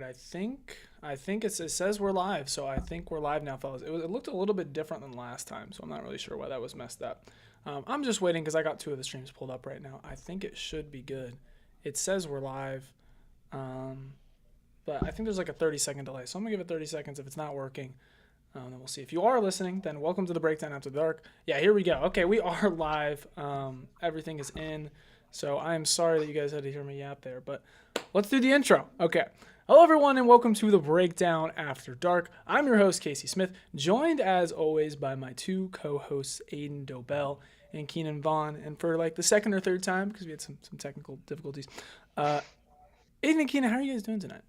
right, I think it says we're live, so I think we're live now, fellas. It looked a little bit different than last time, so I'm not really sure why that was messed up. I'm just waiting because I got two of the streams pulled up right now. I think it should be good. It says we're live, um, but I think there's like a 30-second delay, so I'm gonna give it 30 seconds. If it's not working, then we'll see. If you are listening, then welcome to the Breakdown After Dark. Yeah, here we go. Okay, we are live. Everything is in. So I am sorry that you guys had to hear me yap there, but let's do the intro. Okay. Hello, everyone, and welcome to the Breakdown After Dark. I'm your host, Casey Smith, joined as always by my two co-hosts, Aiden Dobell and Keenan Vaughn. And for like the second or third time, because we had some technical difficulties, Aiden and Keenan, how are you guys doing tonight?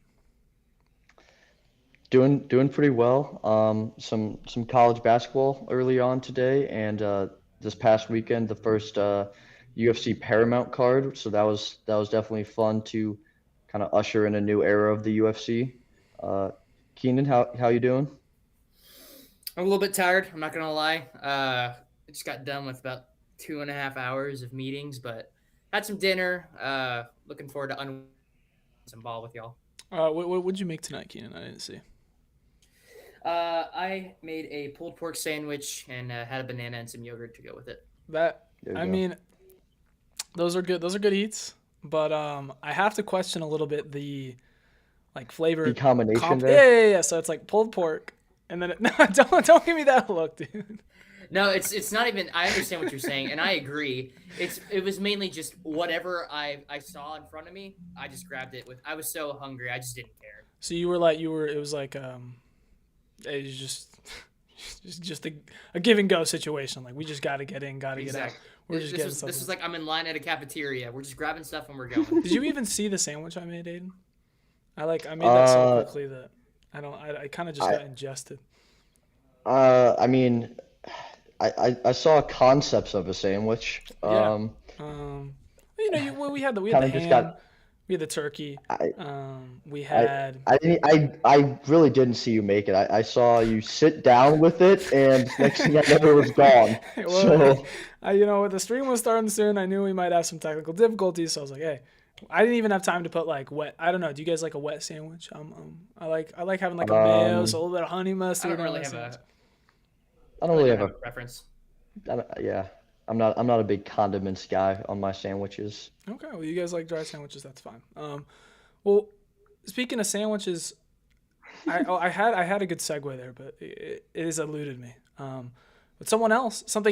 Doing pretty well. Some college basketball early on today, and this past weekend the first UFC Paramount card. So that was definitely fun to kind of usher in a new era of the UFC. Uh, Keenan, how you doing? I'm a little bit tired. I'm not gonna lie. I just got done with about 2.5 hours of meetings, but had some dinner. Looking forward to some ball with y'all. What'd you make tonight, Keenan? I didn't see. I made a pulled pork sandwich and had a banana and some yogurt to go with it. That, There you I go. mean, those are good. Those are good eats, but I have to question a little bit the like The flavor combination comp. Yeah, there. yeah, yeah. So it's like pulled pork, and then no, don't give me that look, dude. No, it's not even. I understand what you're saying, and I agree. It was mainly just whatever I saw in front of me. I just grabbed it with. I was so hungry, I just didn't care. So you were like It was like it was just a give and go situation. Like we just got to get in, got to get out. Exactly. We're just getting This something. was like I'm in line at a cafeteria. We're just grabbing stuff and we're going. Did you even see the sandwich I made, Aiden? I made that so Uh, quickly that I kind of just I got ingested. I mean, I saw concepts of a sandwich. Yeah. Um, we had Kind the of just ham, got. we had the turkey, I we I had. I really didn't see you make it. I saw you sit down with it, and next thing I know, it was gone. Well, So, the stream was starting soon. I knew we might have some technical difficulties, so I was like, hey, I didn't even have time to put like wet. I don't know. Do you guys like a wet sandwich? I like having like a mayo, so a um, little bit of honey I mustard don't on really my have sandwich. a. I I don't really really don't have have a, a preference. yeah, I'm not a big condiments guy on my sandwiches. Okay, well, you guys like dry sandwiches. That's fine. Well, speaking of sandwiches, I had a good segue there, but it has eluded me. But something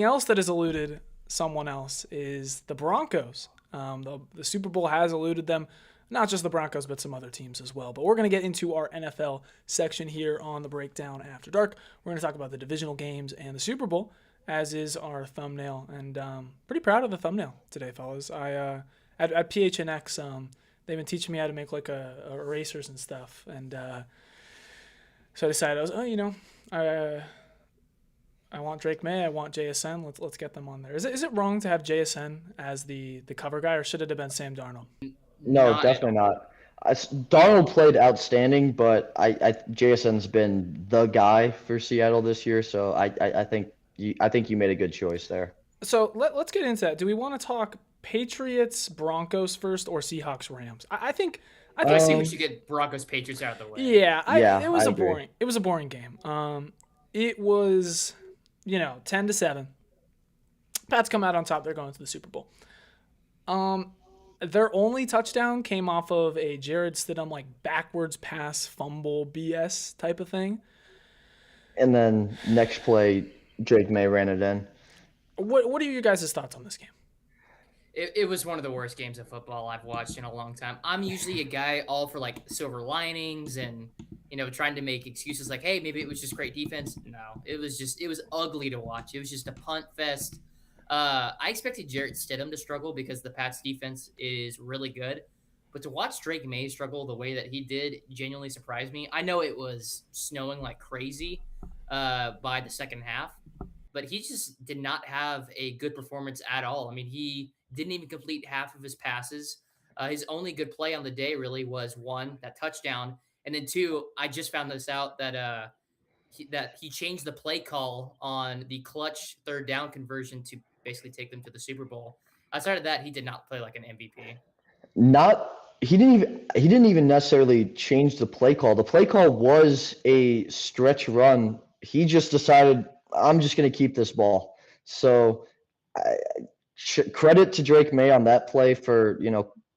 else that has eluded someone else is the Broncos. The Super Bowl has eluded them, not just the Broncos, but some other teams as well. But we're going to get into our NFL section here on the Breakdown After Dark. We're going to talk about the divisional games and the Super Bowl, as is our thumbnail. And pretty proud of the thumbnail today, fellas. At PHNX, they've been teaching me how to make like erasers and stuff, and so I decided I want Drake May, I want JSN. Let's get them on there. Is it wrong to have JSN as the cover guy, or should it have been Sam Darnold? No, Not at definitely all. not. Darnold played outstanding, but JSN's been the guy for Seattle this year, so I think you made a good choice there. So let's get into that. Do we want to talk Patriots Broncos first, or Seahawks Rams? I think I see we should Um, get Broncos Patriots out of the way. yeah, yeah, it was I a agree. boring game. It was 10-7. Pats come out on top. They're going to the Super Bowl. Um, their only touchdown came off of a Jared Stidham like backwards pass fumble BS type of thing. And then next play, Drake May ran it in. What are your guys' thoughts on this game? It was one of the worst games of football I've watched in a long time. I'm usually a guy all for like silver linings and trying to make excuses like, hey, maybe it was just great defense. No, it was ugly to watch. It was just a punt fest. I expected Jarrett Stidham to struggle because the Pats defense is really good. But to watch Drake May struggle the way that he did genuinely surprised me. I know it was snowing like crazy by the second half, but he just did not have a good performance at all. I mean, he didn't even complete half of his passes. His only good play on the day really was one, that touchdown, and then two, I just found this out that he changed the play call on the clutch third down conversion to basically take them to the Super Bowl. Outside of that, he did not play like an MVP. Not he didn't even necessarily change the play call. The play call was a stretch run. He just decided, I'm just going to keep this ball. So I, credit to Drake May on that play for,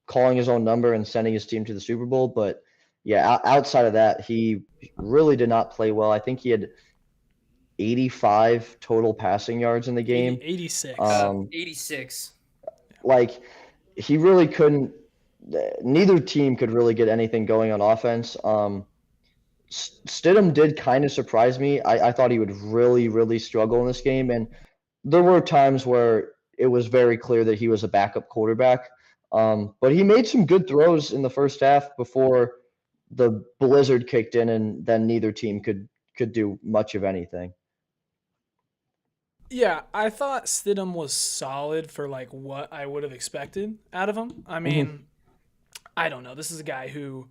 calling his own number and sending his team to the Super Bowl. But yeah, outside of that, he really did not play well. I think he had 85 total passing yards in the game. 86. 86. Like he really couldn't. Neither team could really get anything going on offense. Stidham did kind of surprise me. I thought he would really, really struggle in this game, and there were times where it was very clear that he was a backup quarterback. But he made some good throws in the first half before the blizzard kicked in, and then neither team could do much of anything. Yeah, I thought Stidham was solid for like what I would have expected out of him. I mean, I don't know. This is a guy who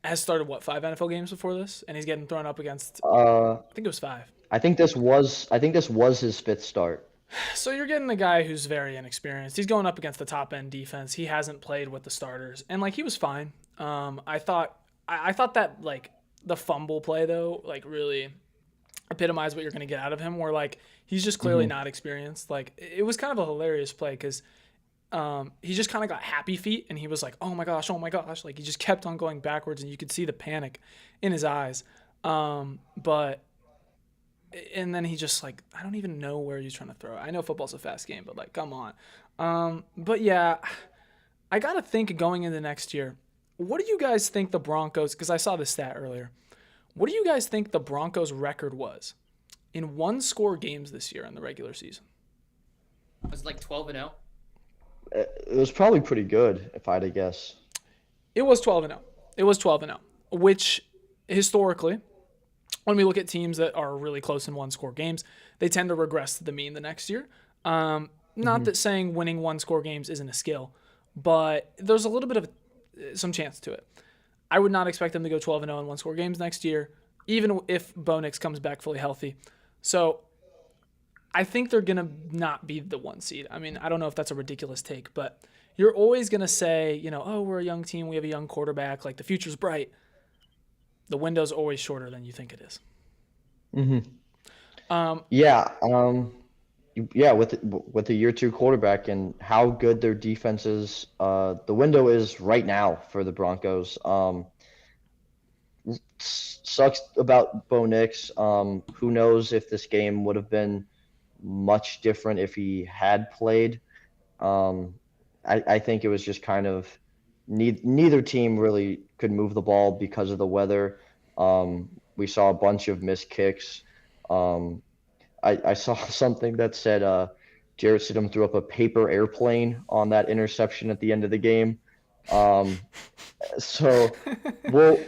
has started 5 NFL games before this, and he's getting thrown up against. I think it was 5. I think this was his fifth start. So you're getting a guy who's very inexperienced. He's going up against the top end defense. He hasn't played with the starters, and like he was fine. I thought that like the fumble play though, like really epitomized what you're going to get out of him. Where like he's just clearly not experienced. Like it was kind of a hilarious play because he just kind of got happy feet and he was like, oh my gosh. Like he just kept on going backwards and you could see the panic in his eyes. And then he just like, I don't even know where he's trying to throw it. I know football's a fast game, but like, come on. But yeah, I got to think going into next year, what do you guys think the Broncos, because I saw this stat earlier, what do you guys think the Broncos record was in 1-score games this year in the regular season? Was it like 12-0? It was probably pretty good, if I had to guess. It was 12-0. It was 12-0, which historically, when we look at teams that are really close in 1-score games, they tend to regress to the mean the next year. Not that saying winning 1-score games isn't a skill, but there's a little bit of some chance to it. I would not expect them to go 12-0 in 1-score games next year, even if Bo Nix comes back fully healthy. So I think they're going to not be the 1 seed. I mean, I don't know if that's a ridiculous take, but you're always going to say, oh, we're a young team. We have a young quarterback. Like the future's bright. The window's always shorter than you think it is. Yeah, with the year 2 quarterback and how good their defense is, the window is right now for the Broncos. Sucks about Bo Nix. Who knows if this game would have been much different if he had played. I think it was just kind of neither team really could move the ball because of the weather. We saw a bunch of missed kicks. I saw something that said Jarrett Stidham threw up a paper airplane on that interception at the end of the game. So we'll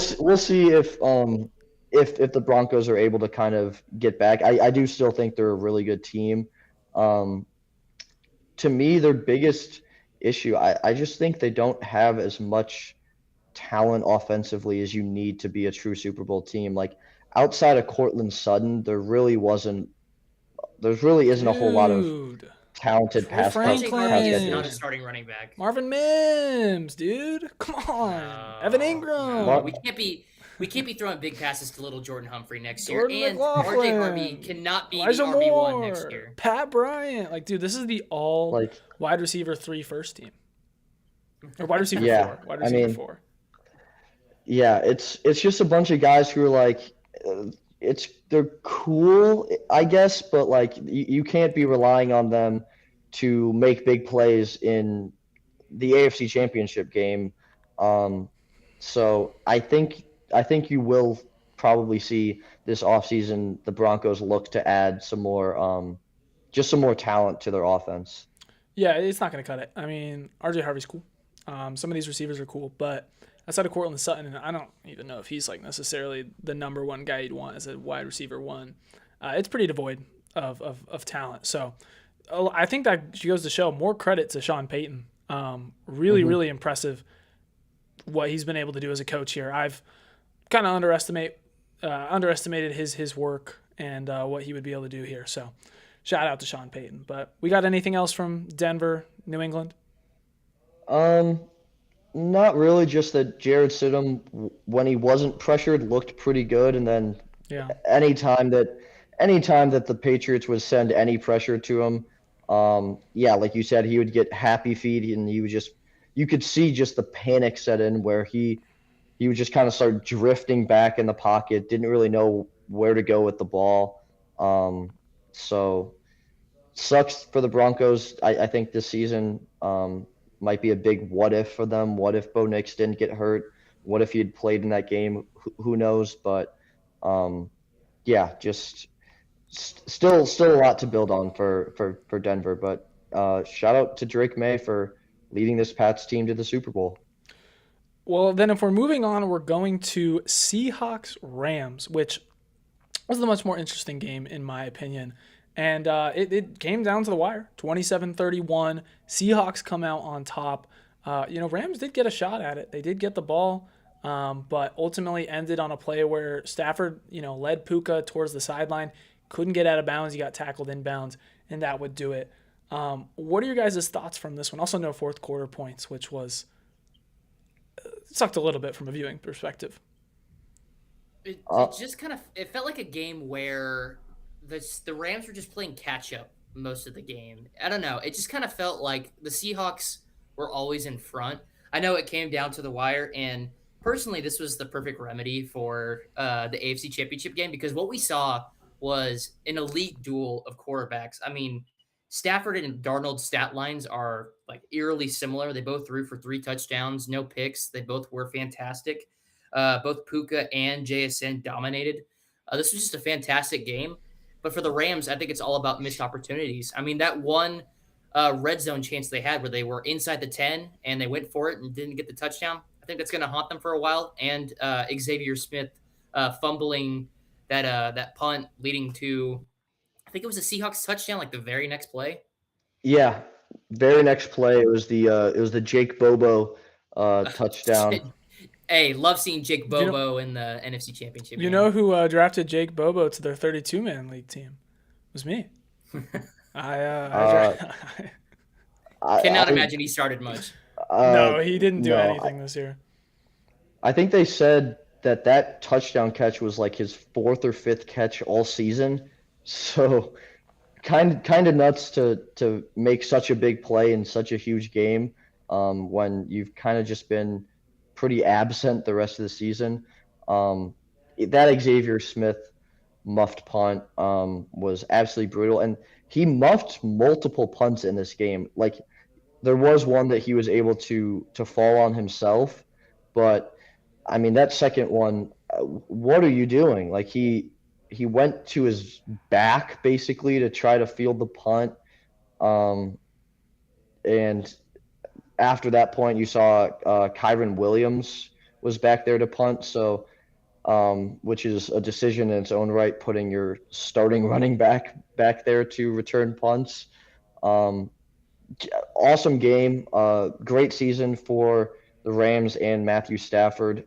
see if the Broncos are able to kind of get back. I do still think they're a really good team. To me, their biggest issue, I just think they don't have as much talent offensively as you need to be a true Super Bowl team. Like outside of Cortland Sutton, there really isn't a whole lot of talented pass Franklin is not a starting running back. Marvin Mims, dude. Come on. Evan Ingram. No, we can't be throwing big passes to little Jordan Humphrey next year. Jordan And McLaughlin. RJ Harvey cannot be Elijah the RB1 Moore, next year. Pat Bryant. Like, dude, this is the all wide receiver 3 first team. Or wide receiver 4. Wide receiver 4. Yeah, it's just a bunch of guys who are like, they're cool, I guess, but like you can't be relying on them to make big plays in the AFC Championship game. So I think you will probably see this offseason the Broncos look to add some more talent to their offense. Yeah, it's not going to cut it. I mean, RJ Harvey's cool. Some of these receivers are cool, but outside of Cortland Sutton, and I don't even know if he's like necessarily the number 1 guy you'd want as a wide receiver 1. It's pretty devoid of talent. So I think that goes to show more credit to Sean Payton. Really impressive what he's been able to do as a coach here. I've kind of underestimated his work and what he would be able to do here. So shout out to Sean Payton. But we got anything else from Denver, New England? Um, Not really. Just that Jared Stidham, when he wasn't pressured, looked pretty good, and then Yeah. anytime that anytime that the Patriots would send any pressure to him, yeah, like you said, he would get happy feet, and he would just you could see just the panic set in where he would just kind of start drifting back in the pocket, didn't really know where to go with the ball. So sucks for the Broncos. I think this season might be a big what if for them. What if Bo Nix didn't get hurt? What if he had played in that game? Who knows? But um, yeah, just still a lot to build on for Denver. But shout out to Drake May for leading this Pats team to the Super Bowl. Well, then if we're moving on, we're going to Seahawks Rams, which was the much more interesting game in my opinion. And it came down to the wire, 27-31. Seahawks come out on top. Rams did get a shot at it. They did get the ball, but ultimately ended on a play where Stafford, led Puka towards the sideline, couldn't get out of bounds. He got tackled inbounds, and that would do it. What are your guys' thoughts from this one? Also, no fourth quarter points, which was sucked a little bit from a viewing perspective. It just kind of it felt like a game where the Rams were just playing catch up most of the game. I don't know. It just kind of felt like the Seahawks were always in front. I know it came down to the wire, and personally, this was the perfect remedy for the AFC Championship game because what we saw was an elite duel of quarterbacks. I mean, Stafford and Darnold's stat lines are like eerily similar. They both threw for 3 touchdowns, no picks. They both were fantastic. Both Puka and JSN dominated. This was just a fantastic game. But for the Rams, I think it's all about missed opportunities. I mean, that one red zone chance they had where they were inside the 10 and they went for it and didn't get the touchdown, I think that's going to haunt them for a while. And Xavier Smith fumbling that punt leading to, I think it was a Seahawks touchdown, like the very next play. Yeah, very next play it was the Jake Bobo touchdown. Hey, love seeing Jake Do you know, Bobo in the NFC Championship you know game. who drafted Jake Bobo to their 32-man league team? It was me. I Uh, Cannot I imagine he started much. uh No, he didn't do no, anything this year. I think they said that touchdown catch was like his fourth or fifth catch all season. So kind of nuts to make such a big play in such a huge game when you've kind of just been pretty absent the rest of the season. That Xavier Smith muffed punt was absolutely brutal, and he muffed multiple punts in this game. Like there was one that he was able to fall on himself, but I mean that second one, what are you doing? Like he went to his back basically to try to field the punt, um, and after that point you saw Kyron Williams was back there to punt, so which is a decision in its own right, putting your starting running back there to return punts. Um, awesome game. Great season for the Rams and Matthew Stafford.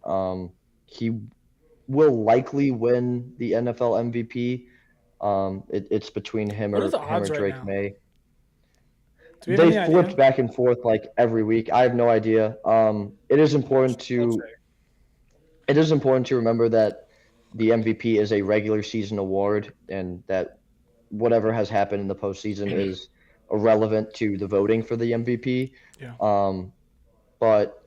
He will likely win the NFL MVP. It's between What are the him or odds right Drake now? May. Do we have They any idea? flipped back and forth like every week. I have no idea. It is important to remember that the MVP is a regular season award, and that whatever has happened in the postseason is irrelevant to the voting for the MVP. Yeah. Um, but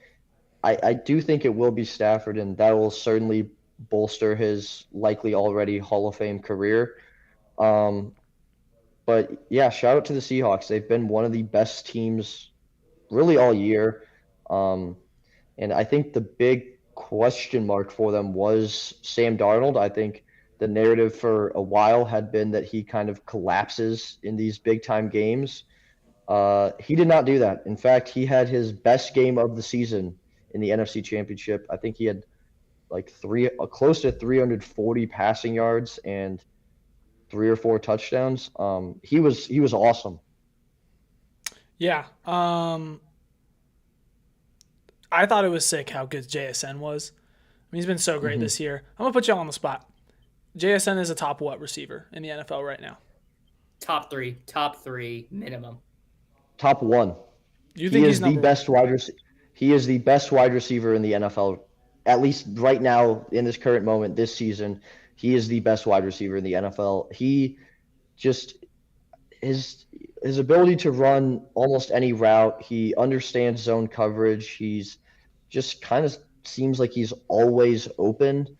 I do think it will be Stafford, and that will certainly bolster his likely already Hall of Fame career. Um, but yeah, shout out to the Seahawks. They've been one of the best teams really all year. Um, and I think the big question mark for them was Sam Darnold. I think the narrative for a while had been that he kind of collapses in these big time games. He did not do that. In fact, he had his best game of the season in the NFC Championship. I think he had like close to 340 passing yards and 3 or 4 touchdowns. He was awesome. Yeah. I thought it was sick how good JSN was. I mean, he's been so great Hmm. this year. I'm gonna put you all on the spot. JSN is a top what receiver in the NFL right now? Top three minimum. Top one. You He think he's is the number one? best wide rec- He is the best wide receiver in the NFL, at least right now in this current moment this season. He is the best wide receiver in the NFL. He just his his ability to run almost any route. He understands zone coverage. He's just kind of seems like he's always open.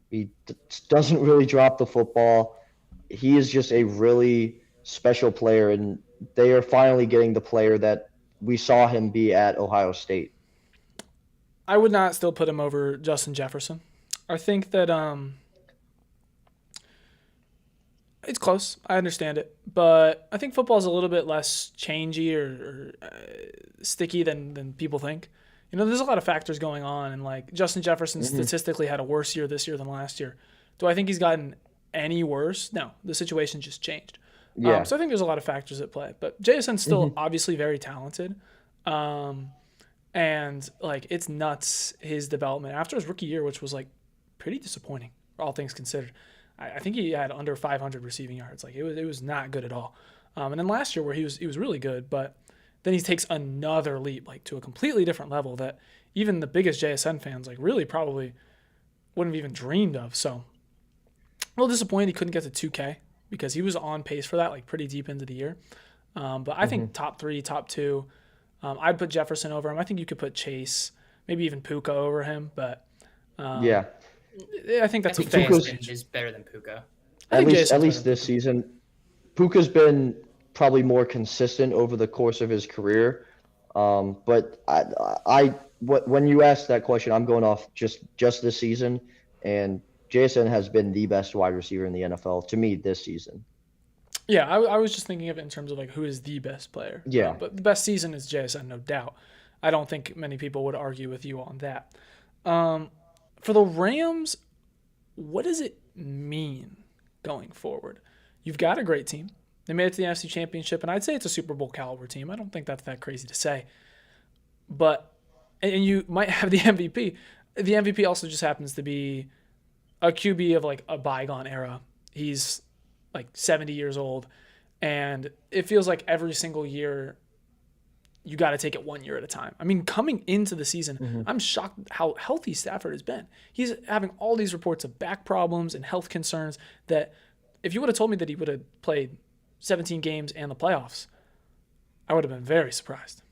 He doesn't really drop the football. He is just a really special player, and they are finally getting the player that we saw him be at Ohio State. I would not still put him over Justin Jefferson. I think that it's close. I understand it, but I think football is a little bit less changey or sticky than people think. You know, there's a lot of factors going on, and like Justin Jefferson Hmm. statistically had a worse year this year than last year. Do I think he's gotten any worse? No, the situation just changed. Yeah. So I think there's a lot of factors at play, but JSN's still Hmm. obviously very talented. Um, and like it's nuts his development after his rookie year, which was like pretty disappointing, all things considered. I think he had under 500 receiving yards. Like it was not good at all. And then last year where he was really good, but then he takes another leap like to a completely different level that even the biggest JSN fans like really probably wouldn't have even dreamed of. So a little disappointed he couldn't get to 2K because he was on pace for that like pretty deep into the year. But I Hmm. think top three, top two. I'd put Jefferson over him. I think you could put Chase, maybe even Puka over him. But um, Yeah. I think I that's a think fair Puka's JSN range. is better than Puka. I think at Jason's better least than this Puka. season, Puka's been probably more consistent over the course of his career. But when you ask that question, I'm going off just this season, and Jason has been the best wide receiver in the NFL to me this season. Yeah, I was just thinking of it in terms of like who is the best player. Yeah. But the best season is JSN, no doubt. I don't think many people would argue with you on that. Um, for the Rams, what does it mean going forward? You've got a great team. They made it to the NFC Championship, and I'd say it's a Super Bowl caliber team. I don't think that's that crazy to say. But and you might have the MVP. The MVP also just happens to be a QB of like a bygone era. He's like 70 years old, and it feels like every single year you got to take it 1 year at a time. I mean, coming into the season, Hmm. I'm shocked how healthy Stafford has been. He's having all these reports of back problems and health concerns that if you would have told me that he would have played 17 games and the playoffs, I would have been very surprised.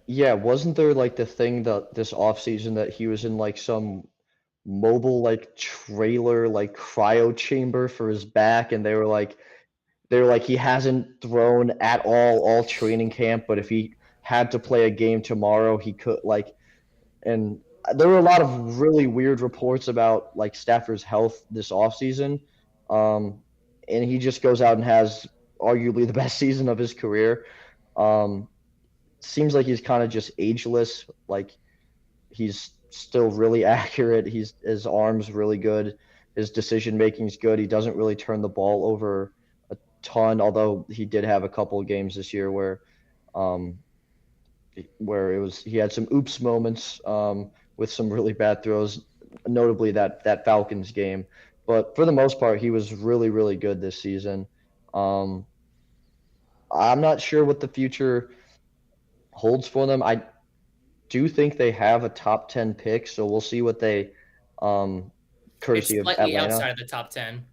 Yeah, wasn't there like the thing that this offseason that he was in like some mobile like trailer like cryo chamber for his back, and they were like he hasn't thrown at all training camp, but if he had to play a game tomorrow, he could like. And there were a lot of really weird reports about like Stafford's health this offseason. Um, and he just goes out and has arguably the best season of his career. Um, Seems like he's kind of just ageless. Like he's still really accurate. His arm's really good. His decision making's good. He doesn't really turn the ball over a ton, although he did have a couple of games this year um, where it was he had some oops moments with some really bad throws, notably that Falcons game. But for the most part, he was really good this season. Um, I'm not sure what the future holds for them. I do think they have a top 10 pick, so we'll see what they um, It's courtesy of slightly Atlanta. outside of the top 10.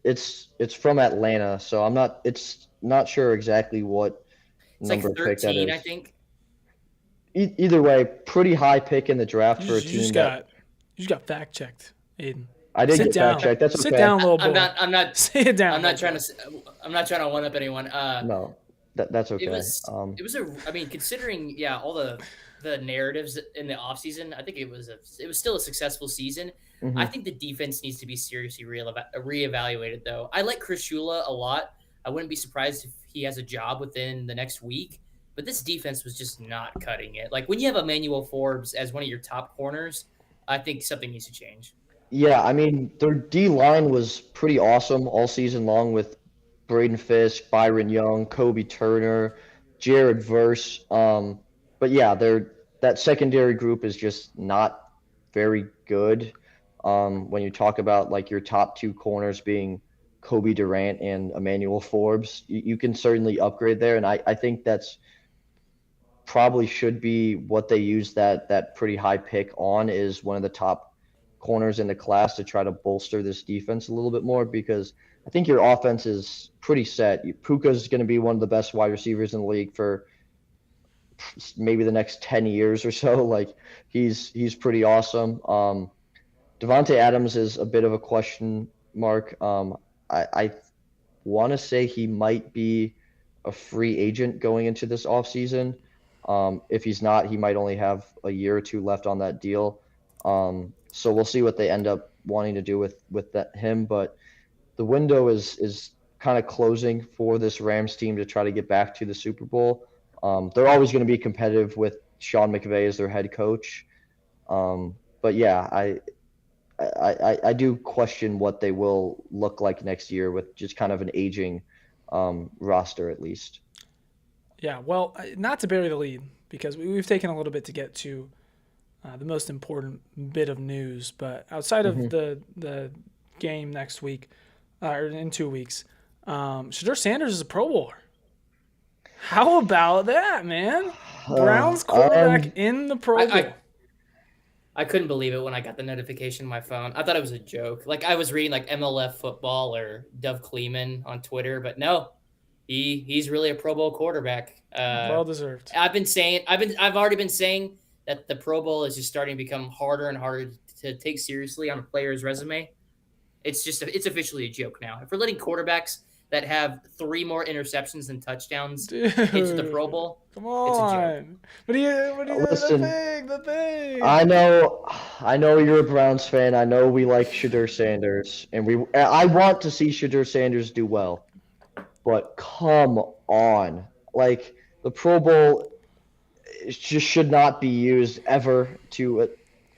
It's from Atlanta, so it's not sure exactly what It's like number pick that 13, I is. think. Either way, pretty high pick in the draft You for a just, you just team that got you just got fact checked, Aiden. I did Sit get fact down. checked. That's Sit okay. down, little I'm boy. not. I'm not. Sit down, I'm not little trying boy. to. I'm not trying to one up anyone. No, that's It okay. was. It was a. I mean, considering all the narratives in the offseason, I think it was still a successful season. I Hmm. think the defense needs to be seriously reevaluated, though. I like Chris Shula a lot. I wouldn't be surprised if he has a job within the next week. But this defense was just not cutting it. Like when you have Emmanuel Forbes as one of your top corners, I think something needs to change. Yeah, I mean their D line was pretty awesome all season long with Braden Fisk, Byron Young, Kobe Turner, Jared Verse. But yeah, that secondary group is just not very good. When you talk about like your top two corners being Kobe Durant and Emmanuel Forbes. You can certainly upgrade there, and I think that's probably should be what they use that pretty high pick on, is one of the top corners in the class, to try to bolster this defense a little bit more, because I think your offense is pretty set. Puka's going to be one of the best wide receivers in the league for maybe the next 10 years or so. Like, he's pretty awesome. Devontae Adams is a bit of a question mark. I want to say he might be a free agent going into this offseason. If he's not, he might only have a year or two left on that deal. So we'll see what they end up wanting to do with him. But the window is kind of closing for this Rams team to try to get back to the Super Bowl. They're always going to be competitive with Sean McVay as their head coach. But yeah, I do question what they will look like next year with just kind of an aging roster, at least. Yeah, well, not to bury the lead, because we've taken a little bit to get to the most important bit of news, but outside of the game next week, or in 2 weeks, Shedeur Sanders is a Pro Bowler. How about that, man? Browns quarterback in the Pro Bowl. I couldn't believe it when I got the notification on my phone. I thought it was a joke. Like, I was reading like MLF Football or Dov Kleeman on Twitter, but no, he's really a Pro Bowl quarterback. Well deserved. I've already been saying that the Pro Bowl is just starting to become harder and harder to take seriously on a player's resume. It's officially a joke now. If we're letting quarterbacks that have 3 more interceptions than touchdowns into the Pro Bowl, come on. But Listen, the thing. I know you're a Browns fan. I know we like Shedeur Sanders, and I want to see Shedeur Sanders do well. But come on, like, the Pro Bowl just should not be used ever to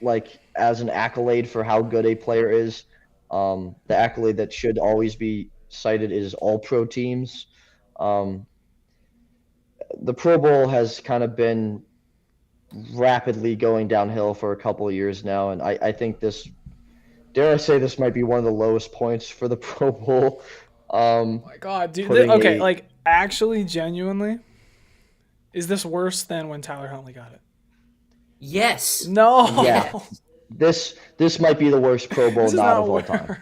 like as an accolade for how good a player is. The accolade that should always be cited is All-Pro teams. The Pro Bowl has kind of been rapidly going downhill for a couple of years now, and I think dare I say, this might be one of the lowest points for the Pro Bowl. Oh my God, dude. Okay, like, actually, genuinely, is this worse than when Tyler Huntley got it? Yes. No. Yeah. This might be the worst Pro Bowl nod of all time.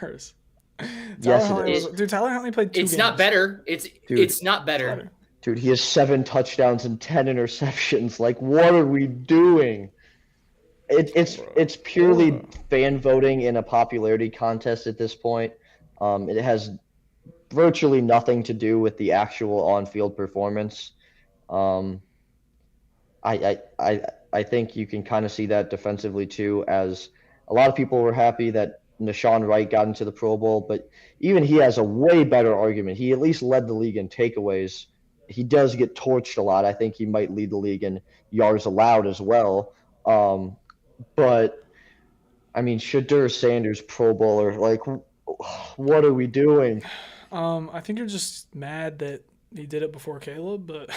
Yes, it is. Dude, Tyler Huntley played 2 games. It's not better. It's not better. Dude, he has 7 touchdowns and 10 interceptions. Like, what are we doing? It's purely fan voting in a popularity contest at this point. It has virtually nothing to do with the actual on-field performance. I think you can kind of see that defensively too, as a lot of people were happy that Nashawn Wright got into the Pro Bowl, but even he has a way better argument. He at least led the league in takeaways. He does get torched a lot. I think he might lead the league in yards allowed as well. But I mean, Shedeur Sanders, Pro Bowler, like, what are we doing? I think you're just mad that he did it before Caleb, but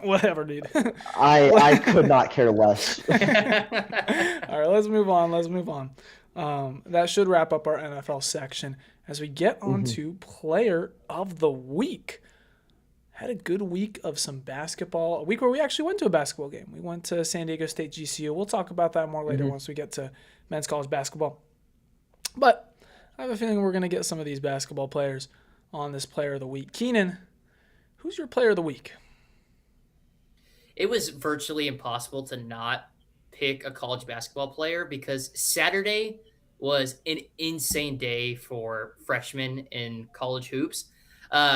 whatever, dude. I could not care less. All right, let's move on. That should wrap up our NFL section as we get on to Player of the Week. Had a good week of some basketball, a week where we actually went to a basketball game. We went to San Diego State GCU. We'll talk about that more later once we get to men's college basketball. But I have a feeling we're going to get some of these basketball players on this Player of the Week. Keenan, who's your Player of the Week? It was virtually impossible to not pick a college basketball player because Saturday was an insane day for freshmen in college hoops.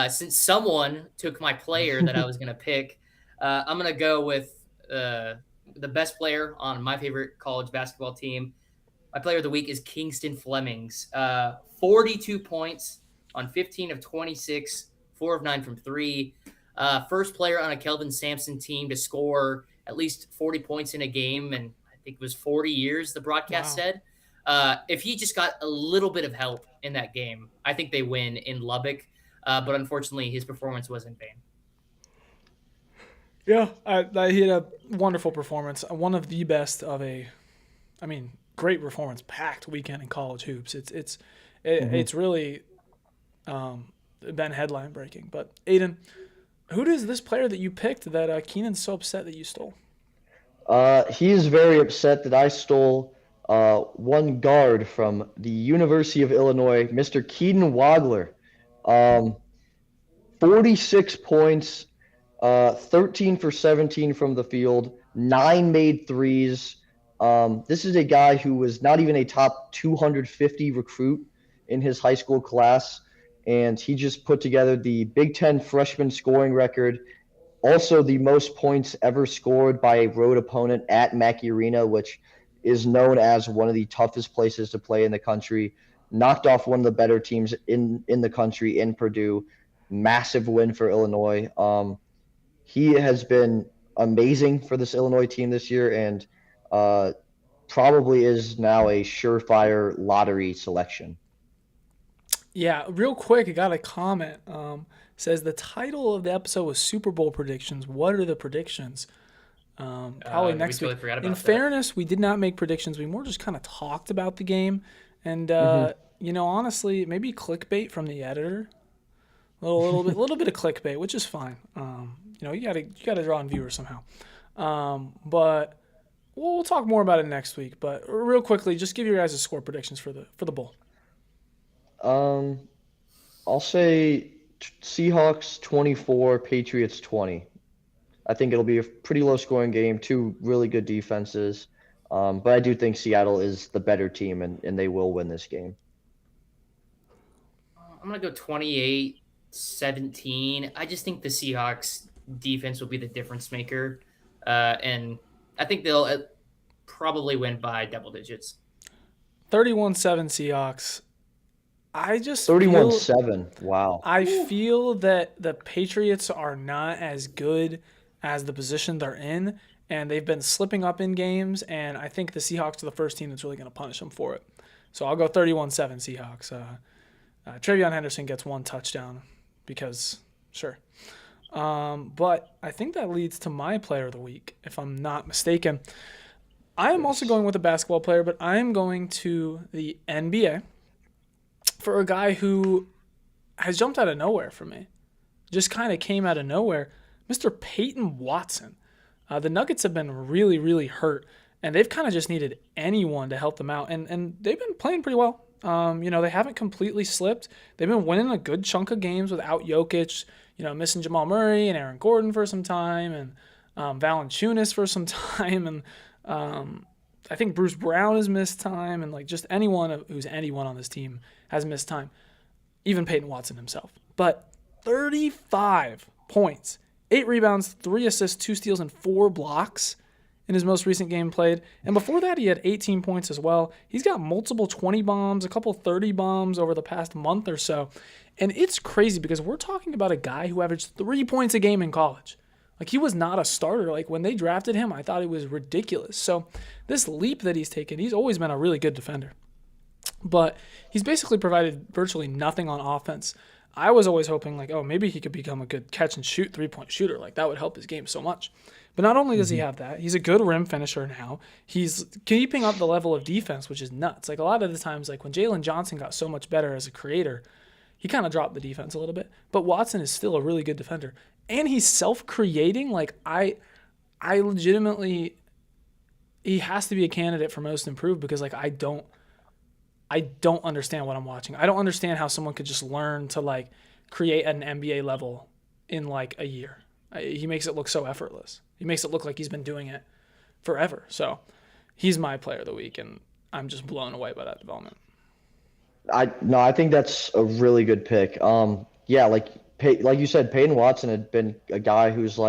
Since someone took my player that I was going to pick, I'm going to go with the best player on my favorite college basketball team. My player of the week is Kingston Flemings. 42 points on 15 of 26, 4 of 9 from 3. First player on a Kelvin Sampson team to score at least 40 points in a game, and I think it was 40 years, the broadcast said. If he just got a little bit of help in that game, I think they win in Lubbock. But unfortunately, his performance was in vain. Yeah, he had a wonderful performance. One of the best of great performance, packed weekend in college hoops. It's really been headline breaking. But Aiden, who is this player that you picked that Keenan's so upset that you stole? He is very upset that I stole one guard from the University of Illinois, Mr. Keaton Wagler. Um, 46 points, 13 for 17 from the field, 9 made threes. This is a guy who was not even a top 250 recruit in his high school class, and he just put together the Big Ten freshman scoring record, also the most points ever scored by a road opponent at Mackey Arena, which is known as one of the toughest places to play in the country. Knocked off one of the better teams in the country in Purdue. Massive win for Illinois. He has been amazing for this Illinois team this year, and probably is now a surefire lottery selection. Yeah, real quick, I got a comment. Says the title of the episode was Super Bowl predictions. What are the predictions? Probably next totally week. forgot about In that. fairness, we did not make predictions. We more just kind of talked about the game, and honestly, maybe clickbait from the editor. A little bit of clickbait, which is fine. You gotta draw in viewers somehow. But we'll talk more about it next week. But real quickly, just give your guys' score predictions for the bowl. I'll say Seahawks 24, Patriots 20. I think it'll be a pretty low-scoring game, two really good defenses. But I do think Seattle is the better team, and they will win this game. I'm going to go 28-17. I just think the Seahawks defense will be the difference maker. And I think they'll probably win by double digits. 31-7 Seahawks. I just 31-7. Wow. I feel that the Patriots are not as good as the position they're in, and they've been slipping up in games, and I think the Seahawks are the first team that's really going to punish them for it. So I'll go 31-7 Seahawks. Travion Henderson gets one touchdown because, sure. But I think that leads to my player of the week, if I'm not mistaken. I am also going with a basketball player, but I am going to the NBA for a guy who has jumped out of nowhere for me. Just kind of came out of nowhere. Mr. Peyton Watson. The Nuggets have been really, really hurt, and they've kind of just needed anyone to help them out, and they've been playing pretty well. They haven't completely slipped. They've been winning a good chunk of games without Jokic, missing Jamal Murray and Aaron Gordon for some time, and Valanciunas for some time, and I think Bruce Brown has missed time, and just anyone who's anyone on this team has missed time, even Peyton Watson himself. But 35 points, 8 rebounds, 3 assists, 2 steals, and 4 blocks in his most recent game played. And before that, he had 18 points as well. He's got multiple 20 bombs, a couple 30 bombs over the past month or so. And it's crazy because we're talking about a guy who averaged 3 points a game in college. He was not a starter. When they drafted him, I thought it was ridiculous. So this leap that he's taken, he's always been a really good defender. But he's basically provided virtually nothing on offense. I was always hoping, maybe he could become a good catch-and-shoot three-point shooter. That would help his game so much. But not only does he have that, he's a good rim finisher now. He's keeping up the level of defense, which is nuts. A lot of the times, when Jalen Johnson got so much better as a creator, he kind of dropped the defense a little bit. But Watson is still a really good defender. And he's self-creating. I legitimately, he has to be a candidate for most improved because, I don't understand what I'm watching. I don't understand how someone could just learn to create at an NBA level in a year. He makes it look so effortless. He makes it look like he's been doing it forever. So he's my player of the week, and I'm just blown away by that development. I think that's a really good pick. Like you said, Peyton Watson had been a guy who's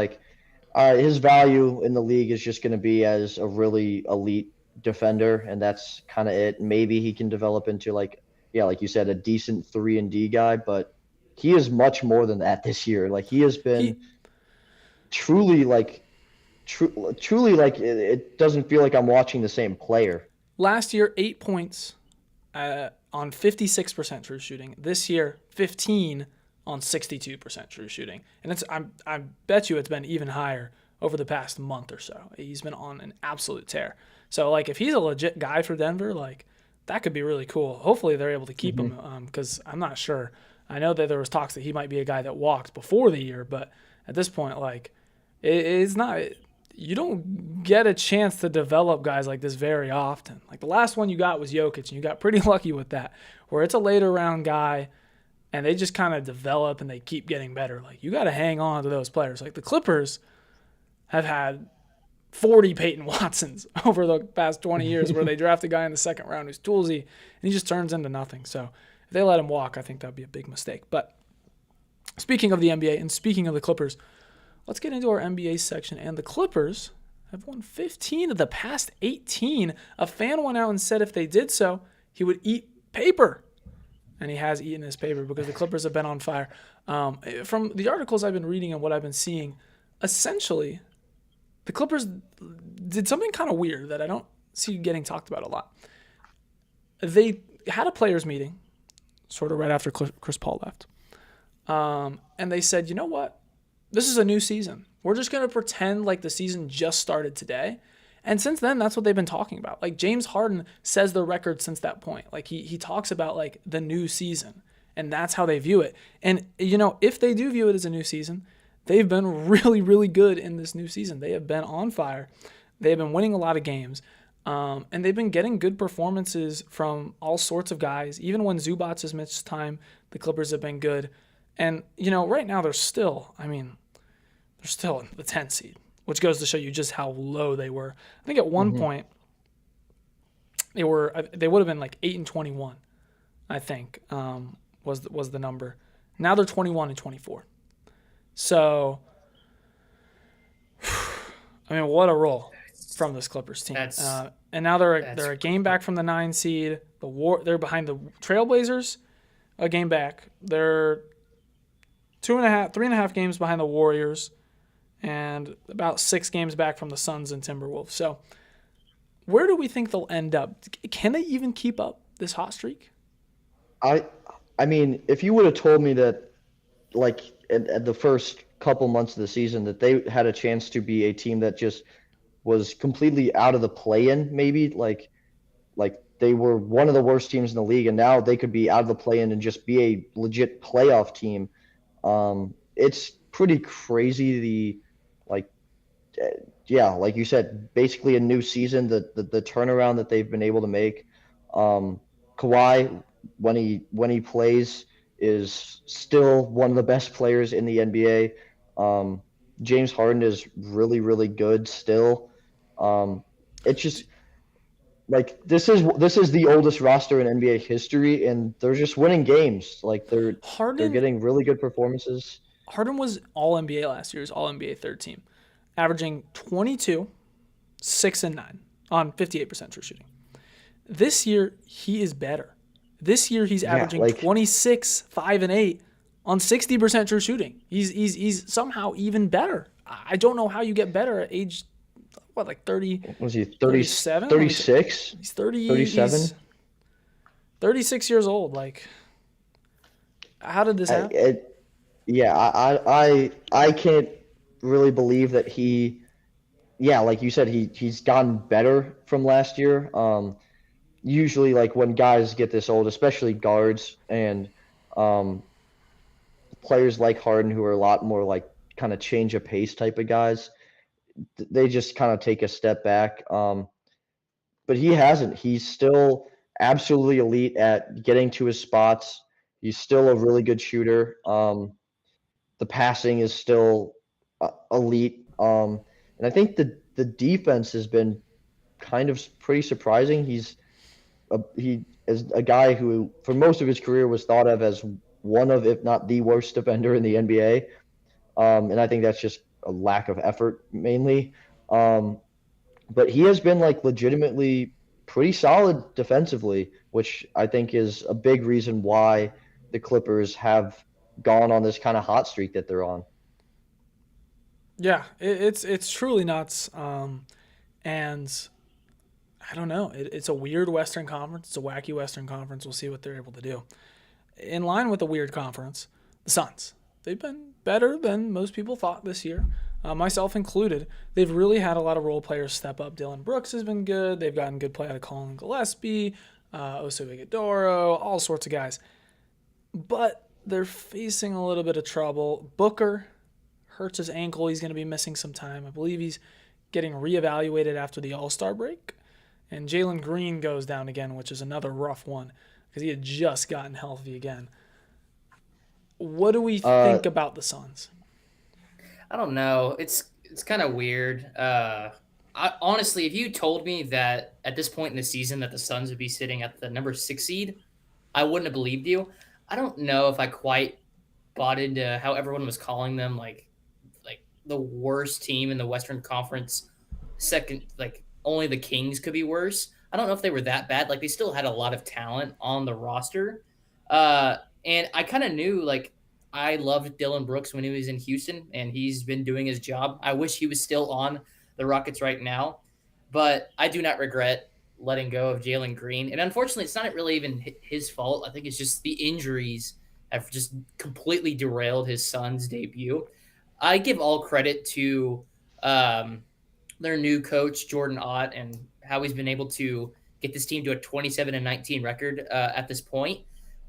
his value in the league is just going to be as a really elite defender, and that's kind of it. Maybe he can develop into like you said, a decent 3-and-D guy, but he is much more than that this year. He has been truly it doesn't feel like I'm watching the same player. Last year, 8 points on 56% true shooting. This year, 15 on 62% true shooting. And I bet you it's been even higher over the past month or so. He's been on an absolute tear. So, if he's a legit guy for Denver, that could be really cool. Hopefully they're able to keep him because I'm not sure. I know that there was talks that he might be a guy that walked before the year, but at this point, like, it's not. You don't get a chance to develop guys like this very often. Like the last one you got was Jokic, and you got pretty lucky with that, where it's a later round guy, and they just kind of develop and they keep getting better. Like you got to hang on to those players. Like the Clippers have had 40 Peyton Watsons over the past 20 years where they draft a guy in the second round who's toolsy, and he just turns into nothing. So if they let him walk, I think that would be a big mistake. But speaking of the NBA and speaking of the Clippers, let's get into our NBA section. And the Clippers have won 15 of the past 18. A fan went out and said if they did so, he would eat paper. And he has eaten his paper because the Clippers have been on fire. From the articles I've been reading and what I've been seeing, essentially, the Clippers did something kind of weird that I don't see getting talked about a lot. They had a players meeting, sort of right after Chris Paul left. And they said, you know what? This is a new season. We're just going to pretend like the season just started today. And since then, that's what they've been talking about. Like James Harden says the record since that point. Like he talks about like the new season, and that's how they view it. And, you know, if they do view it as a new season, they've been really, really good in this new season. They have been on fire. They have been winning a lot of games. And they've been getting good performances from all sorts of guys. Even when Zubac has missed time, the Clippers have been good. And, you know, right now they're still in the 10th seed, which goes to show you just how low they were. I think at one point they would have been like 8-21, I think, was the number. Now they're 21-24. So, I mean, what a roll from this Clippers team. And now they're a game back from the 9 seed. They're behind the Trailblazers, a game back. They're 3.5 games behind the Warriors, and about 6 games back from the Suns and Timberwolves. So where do we think they'll end up? Can they even keep up this hot streak? I mean, if you would have told me that, like, at the first couple months of the season, that they had a chance to be a team that just was completely out of the play-in, maybe, like they were one of the worst teams in the league, and now they could be out of the play-in and just be a legit playoff team. It's pretty crazy. Like you said, basically a new season. The turnaround that they've been able to make. Kawhi, when he plays, is still one of the best players in the NBA. James Harden is really, really good still. It's just like this is the oldest roster in NBA history, and they're just winning games. Like they're getting really good performances. Harden was All NBA last year. He was All NBA third team, averaging 22, 6 and 9 on 58% true shooting. This year he is better. This year he's averaging 26, 5 and 8 on 60% true shooting. He's somehow even better. I don't know how you get better at age 30? Was he 37? 36? He's 30. 37? He's 36 years old. Like, how did this happen? I can't really believe that he. Yeah, like you said, he's gotten better from last year. Usually, like when guys get this old, especially guards and players like Harden, who are a lot more like kind of change of pace type of guys, they just kind of take a step back. But he hasn't. He's still absolutely elite at getting to his spots. He's still a really good shooter. The passing is still elite. And I think the defense has been kind of pretty surprising. He is a guy who, for most of his career, was thought of as one of, if not the worst defender in the NBA. And I think that's just a lack of effort mainly. But he has been like legitimately pretty solid defensively, which I think is a big reason why the Clippers have gone on this kind of hot streak that they're on. Yeah, it's truly nuts. And I don't know. It's a weird Western Conference. It's a wacky Western Conference. We'll see what they're able to do. In line with the weird conference, the Suns. They've been better than most people thought this year, myself included. They've really had a lot of role players step up. Dylan Brooks has been good. They've gotten good play out of Colin Gillespie, Oso Ighodaro, all sorts of guys. But they're facing a little bit of trouble. Booker hurts his ankle. He's going to be missing some time. I believe he's getting reevaluated after the All-Star break. And Jalen Green goes down again, which is another rough one because he had just gotten healthy again. What do we Uh, think about the Suns? I don't know. It's kind of weird. Honestly, if you told me that at this point in the season that the Suns would be sitting at the number 6 seed, I wouldn't have believed you. I don't know if I quite bought into how everyone was calling them like the worst team in the Western Conference. Second, like only the Kings could be worse. I don't know if they were that bad. Like they still had a lot of talent on the roster. Uh, and I kind of knew like I loved Dylan Brooks when he was in Houston, and he's been doing his job. I wish he was still on the Rockets right now, but I do not regret letting go of Jalen Green. And unfortunately, it's not really even his fault. I think it's just the injuries have just completely derailed his son's debut. I give all credit to um, their new coach Jordan Ott and how he's been able to get this team to a 27-19 record at this point.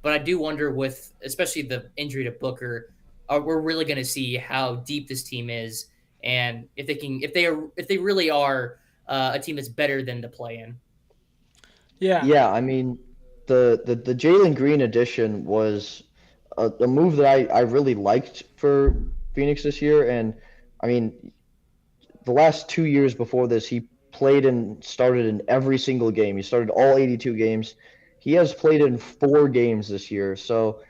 But I do wonder, with especially the injury to Booker, we're really going to see how deep this team is, and if they really are a team that's better than the play in. Yeah, yeah, I mean, the Jalen Green addition was a move that I really liked for Phoenix this year, and I mean, the last 2 years before this, he played and started in every single game. He started all 82 games. He has played in 4 games this year, so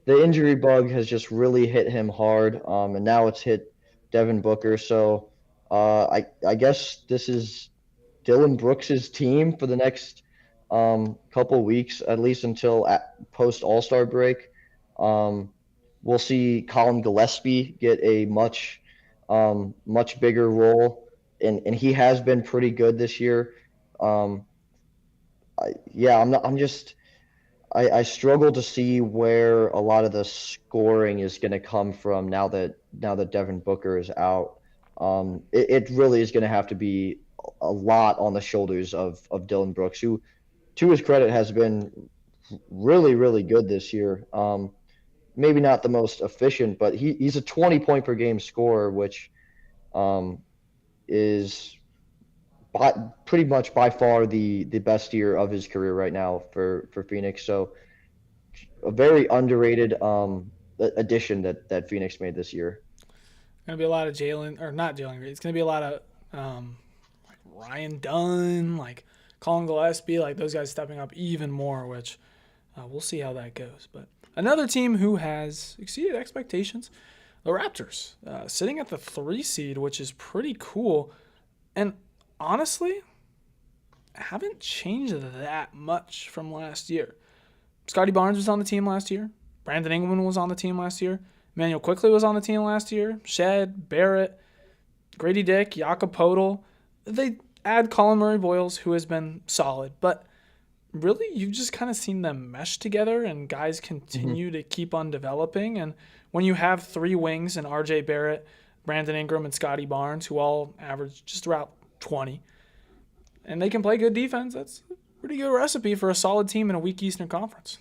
the injury bug has just really hit him hard, and now it's hit Devin Booker. So I guess this is Dylan Brooks's team for the next couple weeks, at least until post All Star break. Um, we'll see Colin Gillespie get a much bigger role, and he has been pretty good this year. Um, yeah, I'm not. I'm just. I struggle to see where a lot of the scoring is going to come from now that Devin Booker is out. It really is going to have to be a lot on the shoulders of Dylan Brooks, who, to his credit, has been really good this year. Maybe not the most efficient, but he's a 20 point per game scorer, which um, is pretty much by far the best year of his career right now for Phoenix. So a very underrated addition that Phoenix made this year. gonna be a lot of Jalen or not Jalen Green. It's gonna be a lot of like Ryan Dunn, like Colin Gillespie, like those guys stepping up even more. Which we'll see how that goes. But another team who has exceeded expectations, the Raptors, sitting at the 3 seed, which is pretty cool. And honestly, haven't changed that much from last year. Scotty Barnes was on the team last year. Brandon Ingram was on the team last year. Emmanuel Quickly was on the team last year. Shed, Barrett, Grady Dick, Jakob Podol. They add Colin Murray Boyles, who has been solid. But really, you've just kind of seen them mesh together and guys continue to keep on developing. And when you have 3 wings and RJ Barrett, Brandon Ingram, and Scotty Barnes, who all average just about 20, and they can play good defense, that's a pretty good recipe for a solid team in a weak Eastern Conference.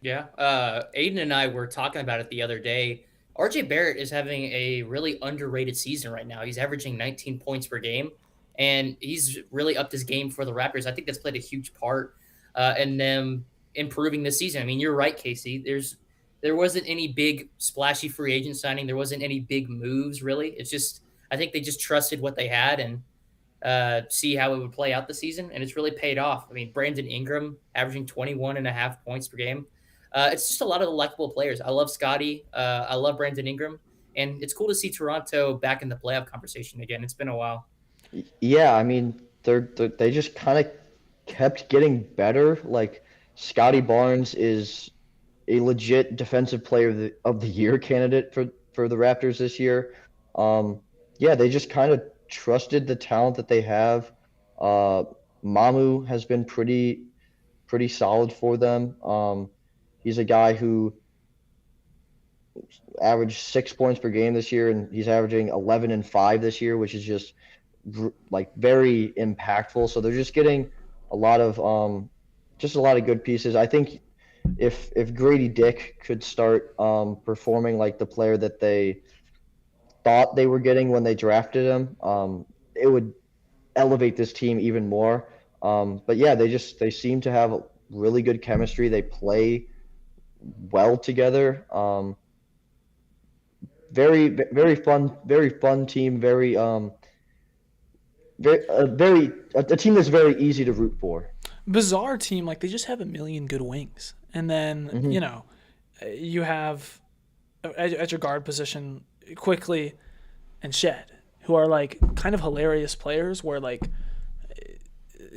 Yeah. Aiden and I were talking about it the other day. RJ Barrett is having a really underrated season right now. He's averaging 19 points per game, and he's really upped his game for the Raptors. I think that's played a huge part in them improving this season. I mean, you're right, Casey. There wasn't any big splashy free agent signing. There wasn't any big moves, really. It's just I think they just trusted what they had and see how it would play out the season, and it's really paid off. I mean, Brandon Ingram averaging 21 and a half points per game. It's just a lot of the likable players. I love Scotty. I love Brandon Ingram. And it's cool to see Toronto back in the playoff conversation again. It's been a while. Yeah, I mean they just kind of kept getting better. Like Scotty Barnes is a legit defensive player of the year candidate for the Raptors this year. Yeah, they just kind of trusted the talent that they have. Uh, Mamu has been pretty solid for them. He's a guy who averaged 6 points per game this year, and he's averaging 11 and 5 this year, which is just like very impactful. So they're just getting a lot of just a lot of good pieces. I think if Grady Dick could start performing like the player that they thought they were getting when they drafted him, it would elevate this team even more. But yeah, they seem to have really good chemistry. They play well together. Very fun team. A team that's very easy to root for. Bizarre team, like they just have a million good wings, and then Hmm. you have at your guard position quickly and Shed, who are like kind of hilarious players. Where like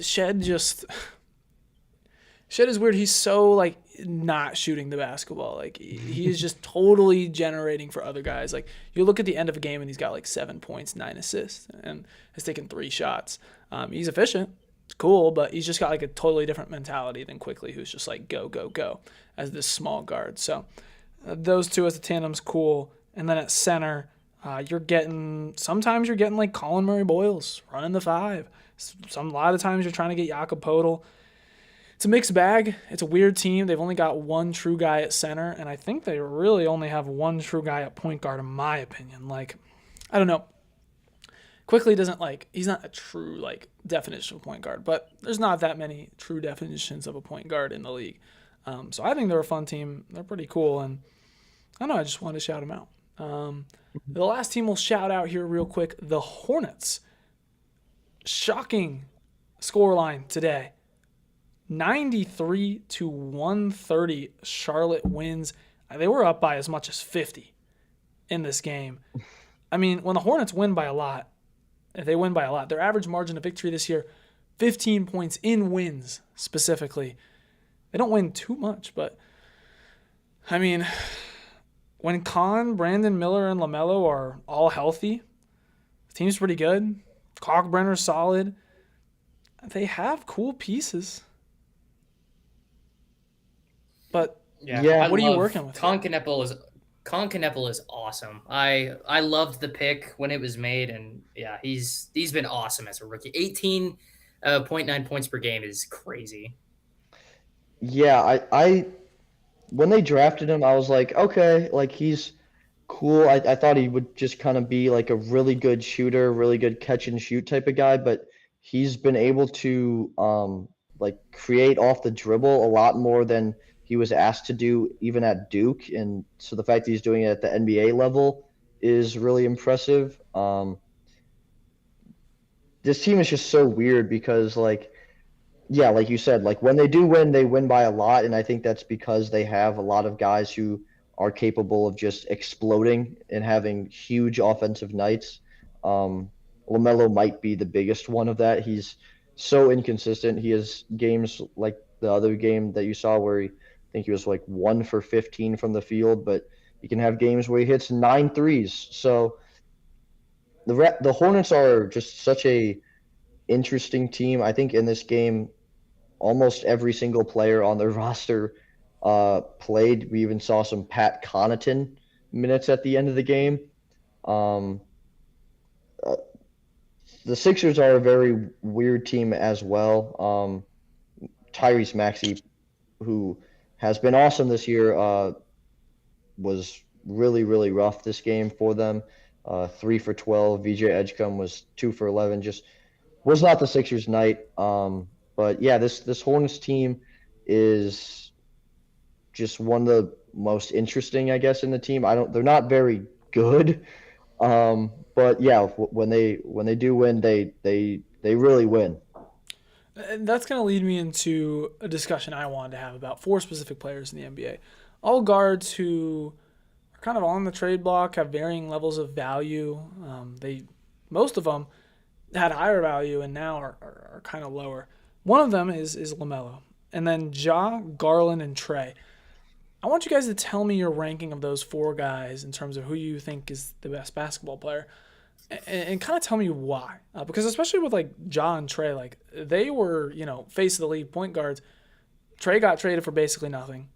Shed just Shed is weird. He's so like not shooting the basketball. Like he is just totally generating for other guys. Like you look at the end of a game and he's got like 7 points, 9 assists, and has taken 3 shots. He's efficient. It's cool, but he's just got like a totally different mentality than Quickly, who's just like go go go as this small guard. So those two as a tandem's cool. And then at center, sometimes you're getting like Colin Murray Boyles running the 5. A lot of times you're trying to get Jakob Podol. It's a mixed bag. It's a weird team. They've only got one true guy at center, and I think they really only have one true guy at point guard, in my opinion. Like, I don't know. Quickly doesn't he's not a true definition of point guard, but there's not that many true definitions of a point guard in the league. So I think they're a fun team. They're pretty cool, and I don't know. I just wanted to shout them out. The last team we'll shout out here real quick: the Hornets. Shocking scoreline today. 93-130, Charlotte wins. They were up by as much as 50 in this game. I mean, when the Hornets win by a lot, if they win by a lot, their average margin of victory this year, 15 points in wins specifically. They don't win too much, but I mean, when Kahn, Brandon Miller, and LaMelo are all healthy, the team's pretty good. Kalkbrenner's solid. They have cool pieces. But Yeah. what are you working with? Colin Kneppel is awesome. I loved the pick when it was made, and yeah, he's been awesome as a rookie. 18.9 points per game is crazy. Yeah, I when they drafted him, I was like, okay, like he's cool. I thought he would just kind of be like a really good shooter, really good catch and shoot type of guy, but he's been able to like create off the dribble a lot more than he was asked to do even at Duke. And so the fact that he's doing it at the NBA level is really impressive. This team is just so weird because yeah, like you said, like when they do win, they win by a lot, and I think that's because they have a lot of guys who are capable of just exploding and having huge offensive nights. LaMelo might be the biggest one of that. He's so inconsistent. He has games like the other game that you saw where I think he was like 1 for 15 from the field, but he can have games where he hits 9 threes. So the Hornets are just such a interesting team. I think in this game, almost every single player on their roster played. We even saw some Pat Connaughton minutes at the end of the game. Um, the Sixers are a very weird team as well. Tyrese Maxey, who has been awesome this year, was really, really rough this game for them. 3 for 12. VJ Edgecombe was 2 for 11. Just was not the Sixers' night. But yeah, this Hornets team is just one of the most interesting, I guess, in the team. They're not very good. But yeah, when they do win, they really win. And that's going to lead me into a discussion I wanted to have about 4 specific players in the NBA. All guards who are kind of on the trade block, have varying levels of value. Most of them had higher value and now are kind of lower. One of them is LaMelo. And then Ja, Garland, and Trey. I want you guys to tell me your ranking of those 4 guys in terms of who you think is the best basketball player. And kind of tell me why. Because especially with Ja and Trey, they were, face of the league point guards. Trey got traded for basically nothing.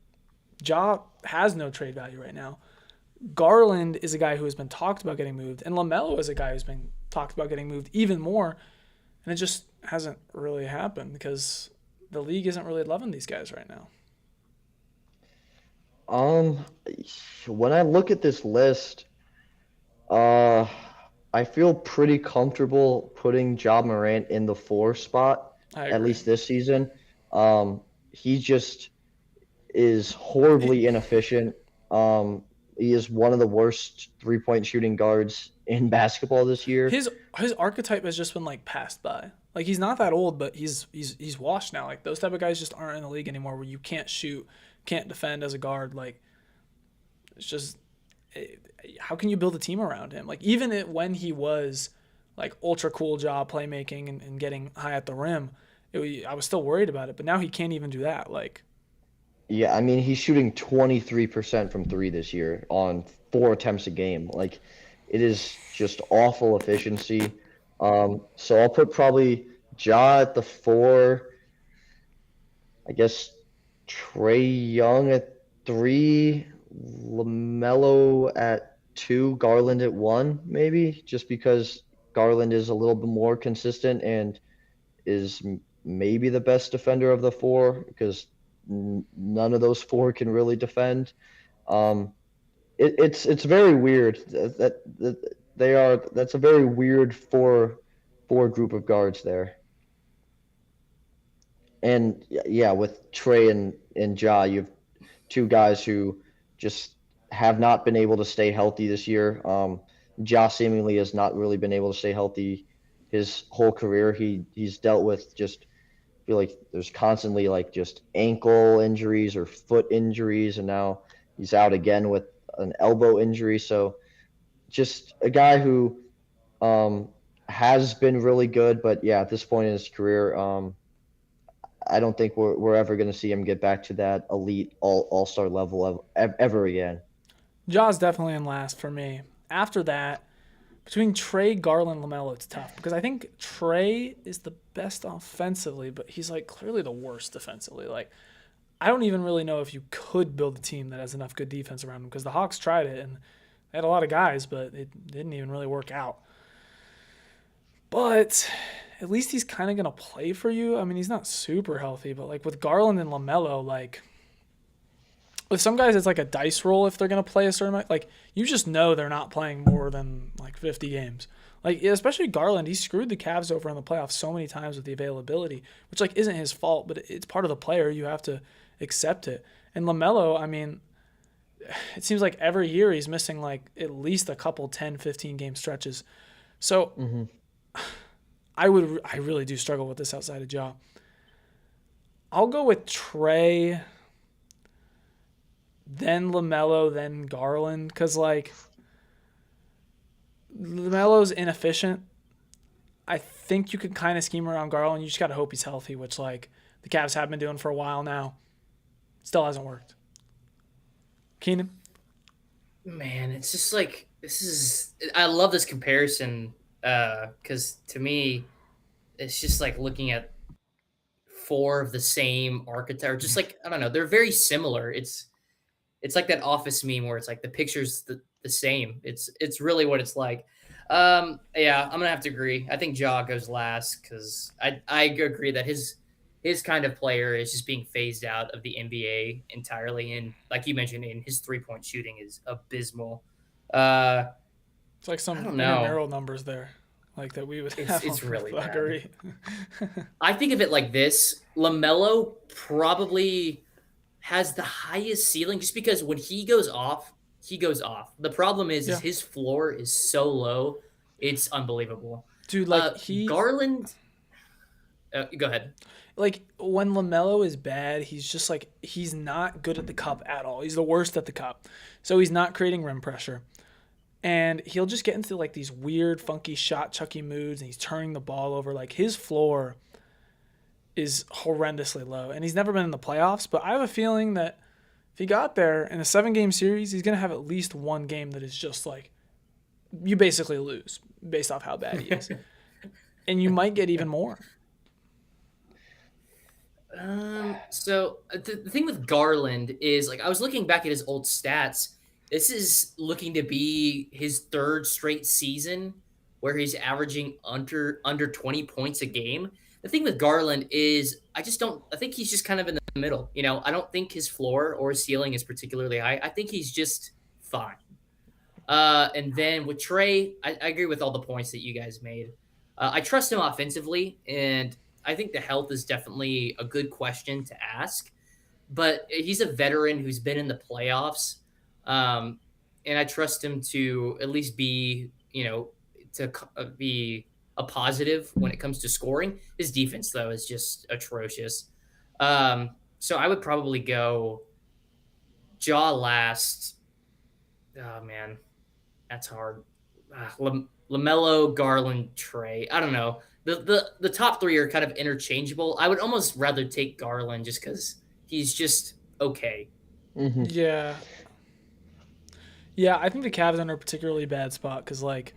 Ja has no trade value right now. Garland is a guy who has been talked about getting moved. And LaMelo is a guy who's been talked about getting moved even more. And it just hasn't really happened because the league isn't really loving these guys right now. Um, when I look at this list, uh, I feel pretty comfortable putting Ja Morant in the 4 spot, I at agree. least this season. He just is horribly inefficient. Um, he is one of the worst 3-point shooting guards in basketball this year. his his archetype has just been like passed by. Like he's not that old, but he's washed now. Like those type of guys just aren't in the league anymore. Where you can't shoot, can't defend as a guard. Like it's just how can you build a team around him? Like even when he was like ultra cool job playmaking and getting high at the rim, I was still worried about it. But now he can't even do that. Like Yeah, I mean, he's shooting 23% from three this year on 4 attempts a game. Like, it is just awful efficiency. So I'll put probably Ja at the 4, I guess Trey Young at 3, LaMelo at 2, Garland at 1, maybe, just because Garland is a little bit more consistent and is maybe the best defender of the 4 because none of those 4 can really defend. Um, it's very weird that they are. That's a very weird four group of guards there. And yeah, with Trey and Ja, you have two guys who just have not been able to stay healthy this year. Ja seemingly has not really been able to stay healthy his whole career. He's dealt with just feel like there's constantly like just ankle injuries or foot injuries, and now he's out again with an elbow injury. So just a guy who um, has been really good, but yeah, at this point in his career, I don't think we're ever going to see him get back to that elite all star level of ever again. Ja's definitely in last for me. After that, between Trey, Garland, Lamelo, it's tough because I think Trey is the best offensively, but he's like clearly the worst defensively. Like I don't even really know if you could build a team that has enough good defense around him because the Hawks tried it and they had a lot of guys, but it didn't even really work out. But at least he's kind of gonna play for you. I mean, he's not super healthy, but like with Garland and Lamelo, like with some guys, it's like a dice roll if they're gonna play a certain amount. Like you just know they're not playing more than like 50 games. Like especially Garland, he screwed the Cavs over in the playoffs so many times with the availability, which like isn't his fault, but it's part of the player. You have to accept it. And Lamelo, I mean, it seems like every year he's missing like at least a couple 10, 15 game stretches. So Hmm. I really do struggle with this outside of Ja. I'll go with Trey, then Lamelo, then Garland, because like Lamelo's inefficient. I think you could kind of scheme around Garland. You just got to hope he's healthy, which like the Cavs have been doing for a while now. Still hasn't worked. Keenan? Man, it's just like this is. I love this comparison because to me, it's just like looking at four of the same archetype, or just like I don't know, they're very similar. It's like that office meme where it's like the picture's the same. It's really what it's like. Yeah, I'm gonna have to agree. I think Ja goes last because I agree that his kind of player is just being phased out of the NBA entirely. And like you mentioned, in his 3-point shooting is abysmal. Uh, It's like I some don't know. intramural numbers there, like that we would It's have on it's for really bad. thuggery. I think of it like this: Lamelo probably has the highest ceiling just because when he goes off, he goes off. The problem is Yeah, his floor is so low, it's unbelievable. dude, like he Garland, go ahead. like when Lamelo is bad, he's just like he's not good at the cup at all. He's the worst at the cup, so he's not creating rim pressure, and he'll just get into like these weird, funky shot chucky moods, and he's turning the ball over. Like his floor is horrendously low, and he's never been in the playoffs. But I have a feeling that if he got there in a 7 game series, he's gonna have at least one game that is just like you basically lose based off how bad he is, and you might get even more. The thing with Garland is like I was looking back at his old stats. This is looking to be his third straight season where he's averaging under 20 points a game. the thing with Garland is I think he's just kind of in the middle. I don't think his floor or his ceiling is particularly high. I think he's just fine. And then with Trey, I agree with all the points that you guys made. I trust him offensively, and I think the health is definitely a good question to ask. But he's a veteran who's been in the playoffs, and I trust him to at least be a positive when it comes to scoring. His defense, though, is just atrocious. So I would probably go Jaw last. Oh man, that's hard. LaMelo, Garland, Trey. I don't know. The top three are kind of interchangeable. I would almost rather take Garland just because he's just okay. Mm-hmm. Yeah. Yeah, I think the Cavs are in a particularly bad spot because, like,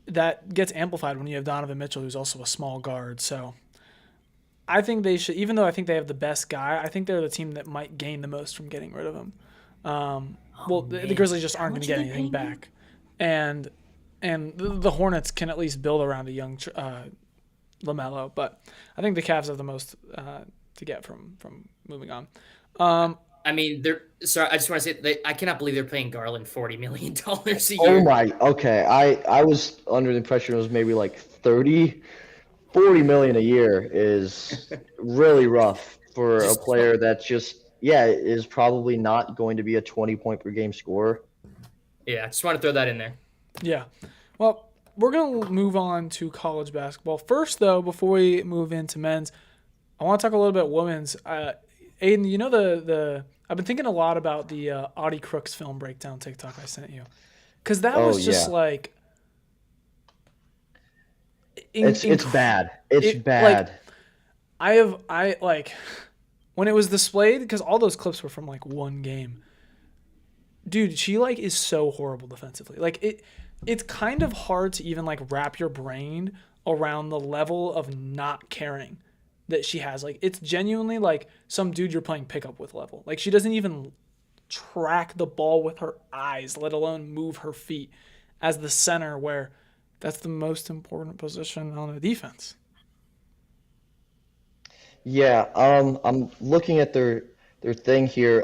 that gets amplified when you have Donovan Mitchell, who's also a small guard. So I think they should, even though I think they have the best guy, I think they're the team that might gain the most from getting rid of him. The Grizzlies just aren't going to get anything back. And the Hornets can at least build around a young LaMelo. But I think the Cavs have the most to get from moving on. I mean, sorry. I just want to say I cannot believe they're paying Garland $40 million a year. Oh my. Okay. I was under the impression it was maybe like 30, 40 million a year is really rough for a player that's just is probably not going to be a 20-point per game scorer. Yeah, I just want to throw that in there. Yeah. Well, we're going to move on to college basketball. First, though, before we move into men's, I want to talk a little bit women's. Aiden, you know the I've been thinking a lot about the Audie Crooks film breakdown TikTok I sent you. Because that was just like... It's bad. It's bad. Like, when it was displayed, because all those clips were from like one game. Dude, she like is so horrible defensively. Like it's kind of hard to even like wrap your brain around the level of not caring that she has. Like it's genuinely like some dude you're playing pickup with level. Like she doesn't even track the ball with her eyes, let alone move her feet as the center, where that's the most important position on the defense. Yeah, I'm looking at their thing here.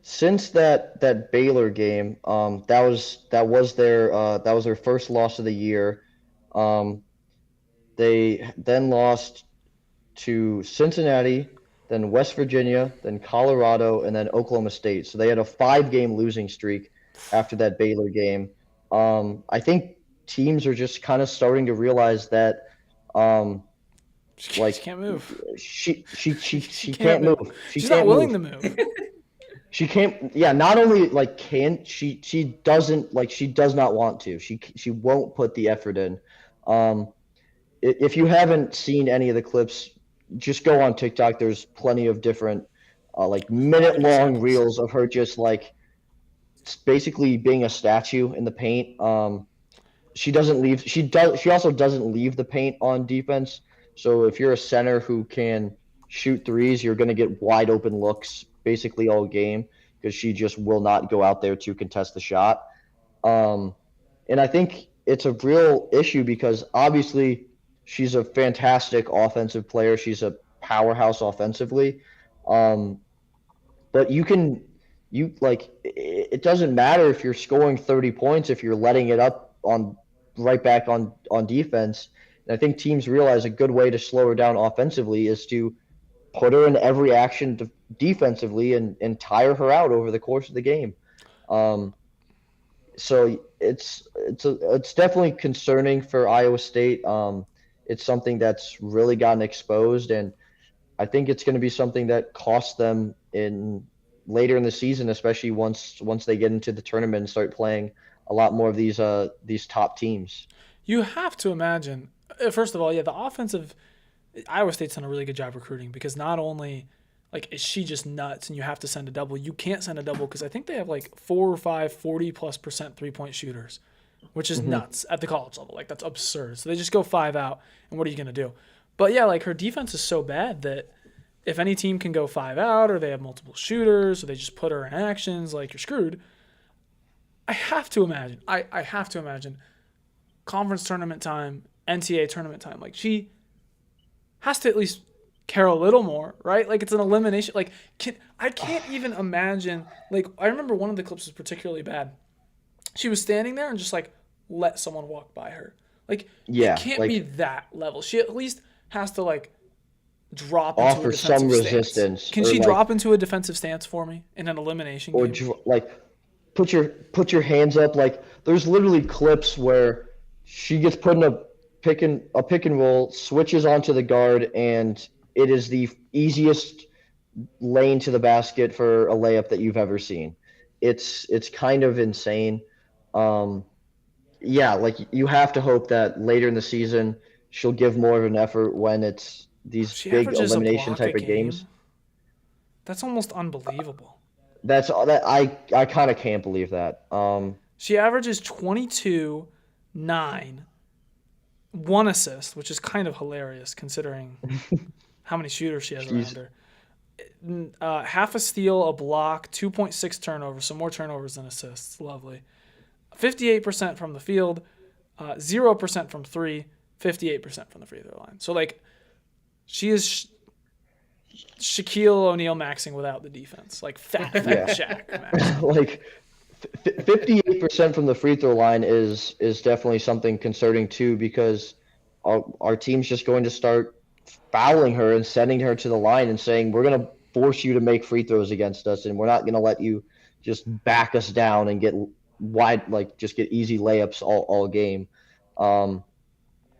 Since that Baylor game, that was their first loss of the year. They then lost to Cincinnati, then West Virginia, then Colorado, and then Oklahoma State. So they had a 5-game losing streak after that Baylor game. I think teams are just kind of starting to realize that she can't move. She can't move. She's not willing to move. She can't. Yeah, not only like can't she doesn't like she does not want to. She won't put the effort in. If you haven't seen any of the clips, just go on TikTok. There's plenty of different like minute-long reels of her just like basically being a statue in the paint. She doesn't leave. She also doesn't leave the paint on defense. So if you're a center who can shoot threes, you're going to get wide open looks basically all game because she just will not go out there to contest the shot. And I think it's a real issue because obviously she's a fantastic offensive player. She's a powerhouse offensively. But it doesn't matter if you're scoring 30 points if you're letting it up right back on defense. And I think teams realize a good way to slow her down offensively is to put her in every action defensively and tire her out over the course of the game. So it's definitely concerning for Iowa State. It's something that's really gotten exposed, and I think it's going to be something that costs them later in the season, especially once they get into the tournament and start playing a lot more of these top teams. You have to imagine, first of all, the offensive Iowa State's done a really good job recruiting because not only is she just nuts and you have to send a double, you can't send a double because I think they have like 4 or 5 40+% 3-point shooters, which is nuts at the college level. Like that's absurd. So they just go 5 out, and what are you gonna do? But yeah, like her defense is so bad that if any team can go 5 out or they have multiple shooters or they just put her in actions, like you're screwed. I have to imagine conference tournament time, NCAA tournament time. Like she has to at least care a little more, right? Like it's an elimination. Like I can't even imagine. Like I remember one of the clips was particularly bad. She was standing there and just like let someone walk by her. Like it Yeah, can't be like that level. She at least has to like drop into a offer some defensive stance. resistance Can or she like drop into a defensive stance for me in an elimination or game? like put your hands up. Like there's literally clips where she gets put in a pick and roll, switches onto the guard, and it is the easiest lane to the basket for a layup that you've ever seen. It's kind of insane. Um, yeah, like you have to hope that later in the season she'll give more of an effort when it's these She big averages a elimination block a type of games. game. That's almost unbelievable. That's all that I kind of can't believe that. She averages 22, 9, 1 assist, which is kind of hilarious considering how many shooters she has She's around her. Half a steal, a block, 2.6 turnovers, so more turnovers than assists. Lovely. 58% from the field, 0% from three, 58% from the free throw line. So, like, she is Shaquille O'Neal maxing without the defense. Like, fat yeah, Shaq maxing. like 58% from the free throw line is definitely something concerning too because our team's just going to start fouling her and sending her to the line and saying we're going to force you to make free throws against us and we're not going to let you just back us down and get wide like just get easy layups all game. Um,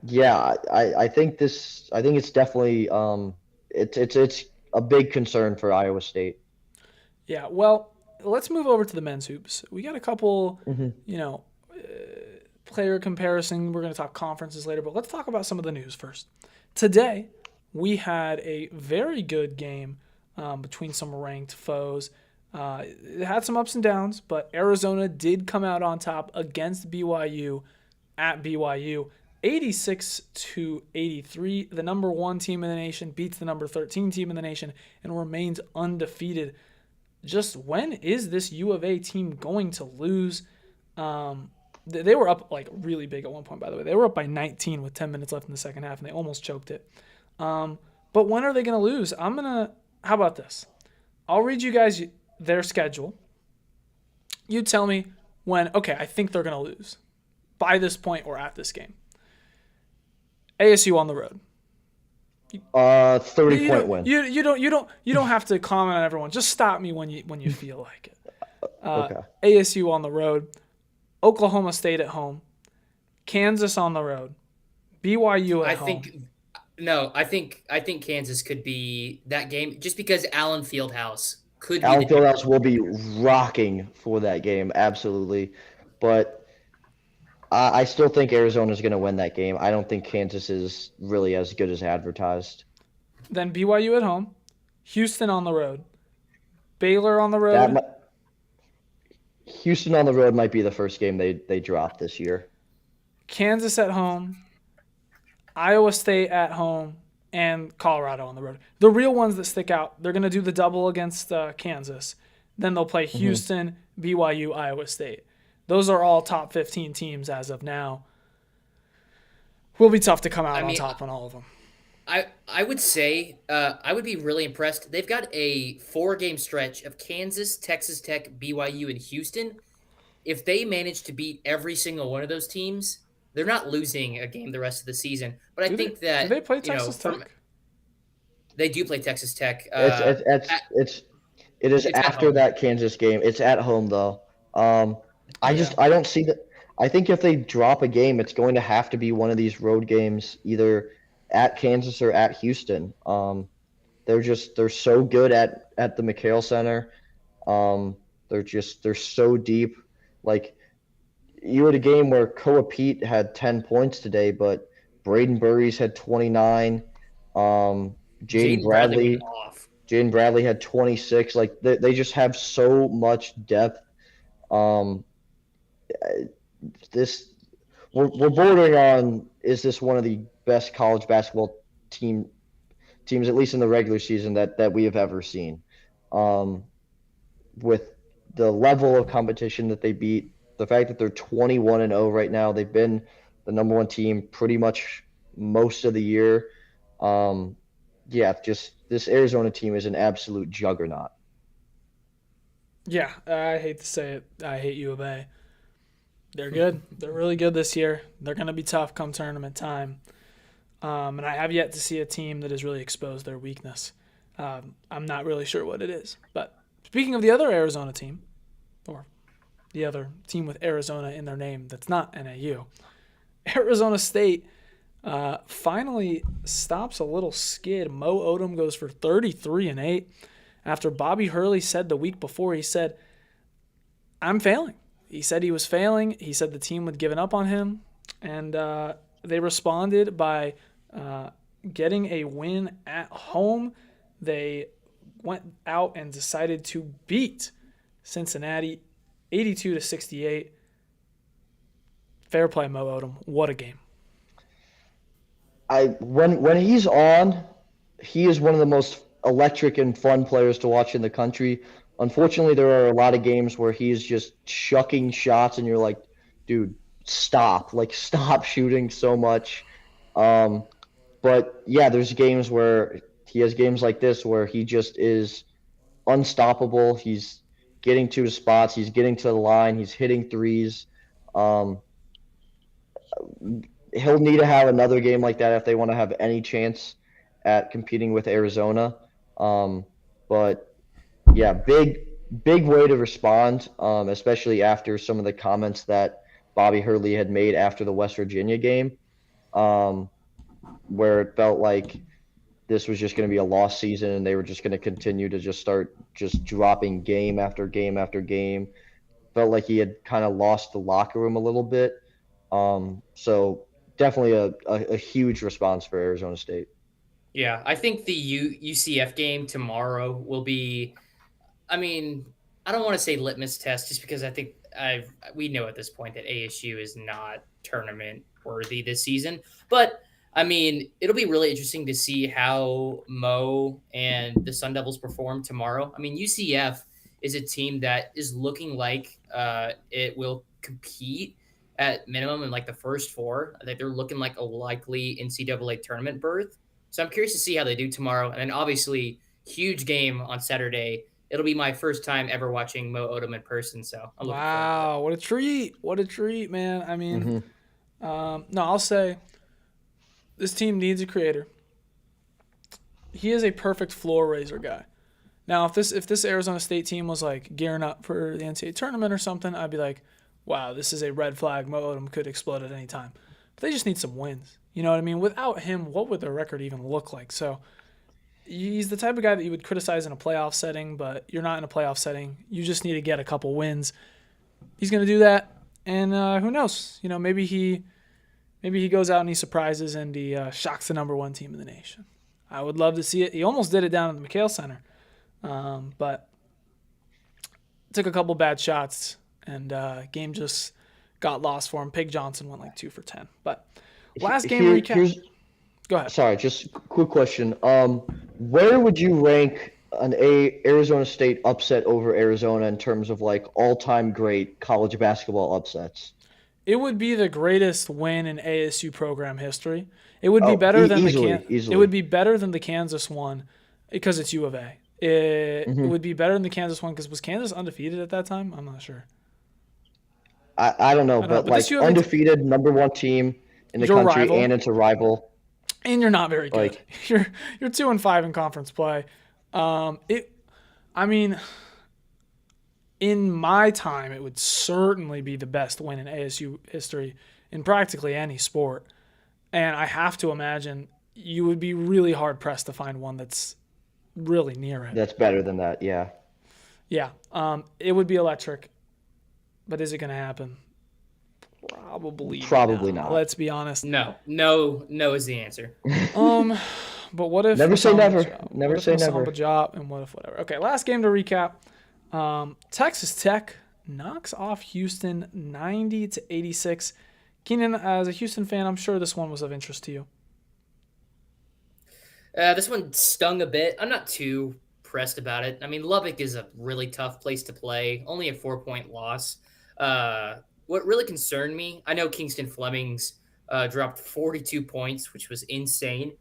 yeah, I think it's definitely it's a big concern for Iowa State. Yeah, well, let's move over to the men's hoops. We got a couple, Hmm. you know, player comparison. We're going to talk conferences later, but let's talk about some of the news first. Today, we had a very good game between some ranked foes. It had some ups and downs, but Arizona did come out on top against BYU at BYU. 86-83. The number 1 team in the nation beats the number 13 team in the nation and remains undefeated. Just when is this U of A team going to lose? They were up like really big at one point, by the way. They were up by 19 with 10 minutes left in the second half, and they almost choked it. But when are they going to lose? How about this? I'll read you guys their schedule. You tell me when, okay, I think they're going to lose by this point or at this game. ASU on the road. 30-point win. You don't have to comment on everyone. Just stop me when you feel like it. Okay. ASU on the road, Oklahoma State at home, Kansas on the road, BYU at home. I think Kansas could be that game just because Allen Fieldhouse could be Allen the difference. Fieldhouse will be rocking for that game, absolutely. But I still think Arizona's going to win that game. I don't think Kansas is really as good as advertised. Then BYU at home, Houston on the road, Baylor on the That road, Houston on the road might be the first game they drop this year. Kansas at home, Iowa State at home, and Colorado on the road. The real ones that stick out, they're going to do the double against Kansas. Then they'll play Houston, BYU, Iowa State. Those are all top 15 teams as of now. Will be tough to come out on top on all of them. I would say I would be really impressed. They've got a 4-game stretch of Kansas, Texas Tech, BYU, and Houston. If they manage to beat every single one of those teams, they're not losing a game the rest of the season. But I think that do they play Texas Tech? They do play Texas Tech. It is after that Kansas game. It's at home though. I don't see that. I think if they drop a game, it's going to have to be one of these road games, either at Kansas or at Houston. They're so good at the McHale Center. They're so deep. Like you had a game where Koa Pete had 10 points today, but Braden Burries had 29. Jaden Bradley went off. Jaden Bradley had 26. Like they just have so much depth. This we're bordering on, is this one of the best college basketball teams, at least in the regular season, that we have ever seen. With the level of competition that they beat, the fact that they're 21-0 right now, they've been the number 1 team pretty much most of the year. Um, yeah, just this Arizona team is an absolute juggernaut. Yeah, I hate to say it. I hate U of A. They're good. They're really good this year. They're going to be tough come tournament time. And I have yet to see a team that has really exposed their weakness. I'm not really sure what it is. But speaking of the other Arizona team, or the other team with Arizona in their name that's not NAU, Arizona State finally stops a little skid. Mo Odom goes for 33-8 after Bobby Hurley said the week before, he said, I'm failing. He said he was failing. He said the team had given up on him. And they responded by getting a win at home. They went out and decided to beat Cincinnati 82-68. Fair play, Mo Odom. What a game. When he's on, he is one of the most electric and fun players to watch in the country. Unfortunately, there are a lot of games where he's just chucking shots, and you're like, dude, stop! Like, stop shooting so much. Um, but yeah, there's games where he has games like this where he just is unstoppable. He's getting to his spots. He's getting to the line. He's hitting threes. Um, he'll need to have another game like that if they want to have any chance at competing with Arizona. Um, but yeah, big way to respond, especially after some of the comments that Bobby Hurley had made after the West Virginia game, um, where it felt like this was just going to be a lost season and they were just going to continue to just start just dropping game after game after game. Felt like he had kind of lost the locker room a little bit. So definitely a huge response for Arizona State. Yeah, I think the UCF game tomorrow will be. I mean, I don't want to say litmus test, just because I think we know at this point that ASU is not tournament worthy this season. But I mean, it'll be really interesting to see how Mo and the Sun Devils perform tomorrow. I mean, UCF is a team that is looking like it will compete at minimum in like the first four. I think they're looking like a likely NCAA tournament berth. So I'm curious to see how they do tomorrow. And then obviously, huge game on Saturday. It'll be my first time ever watching Mo Odom in person, so I'm looking forward to it. Wow, what a treat. What a treat, man. I mean, Hmm. no, I'll say this team needs a creator. He is a perfect floor raiser guy. Now, if this Arizona State team was like gearing up for the NCAA tournament or something, I'd be like, wow, this is a red flag. Mo Odom could explode at any time. But they just need some wins. You know what I mean? Without him, what would their record even look like? So he's the type of guy that you would criticize in a playoff setting, but you're not in a playoff setting. You just need to get a couple wins. He's going to do that, and who knows? You know, maybe he goes out and he surprises and he shocks the number one team in the nation. I would love to see it. He almost did it down at the McHale Center, but took a couple bad shots, and game just got lost for him. Pig Johnson went like 2 for 10. But last game recap. Go ahead. Sorry, just quick question. Where would you rank an Arizona State upset over Arizona in terms of like all-time great college basketball upsets? It would be the greatest win in ASU program history. It would be Oh, better than easily. It would be better than the Kansas one because it's U of A. It Hmm. would be better than the Kansas one because was Kansas undefeated at that time? I'm not sure. I don't know, I don't know, but but this like U of A, undefeated number one team in the your country, rival, and it's a rival. and you're not very good. Like, You're 2-5 in conference play. It. I mean, in my time, it would certainly be the best win in ASU history in practically any sport. And I have to imagine you would be really hard pressed to find one that's really near it. that's better than that. Yeah. Yeah, it would be electric, but is it going to happen? Probably not. not. Let's be honest. No is the answer. But what if Never say Hassan never. Bajab? Never What if say Hassan never. Bajab, and what if whatever? Okay, last game to recap. Texas Tech knocks off Houston 90-86. Keenan, as a Houston fan, I'm sure this one was of interest to you. This one stung a bit. I'm not too pressed about it. I mean, Lubbock is a really tough place to play. Only a 4-point loss. What really concerned me, I know Kingston Fleming's dropped 42 points, which was insane.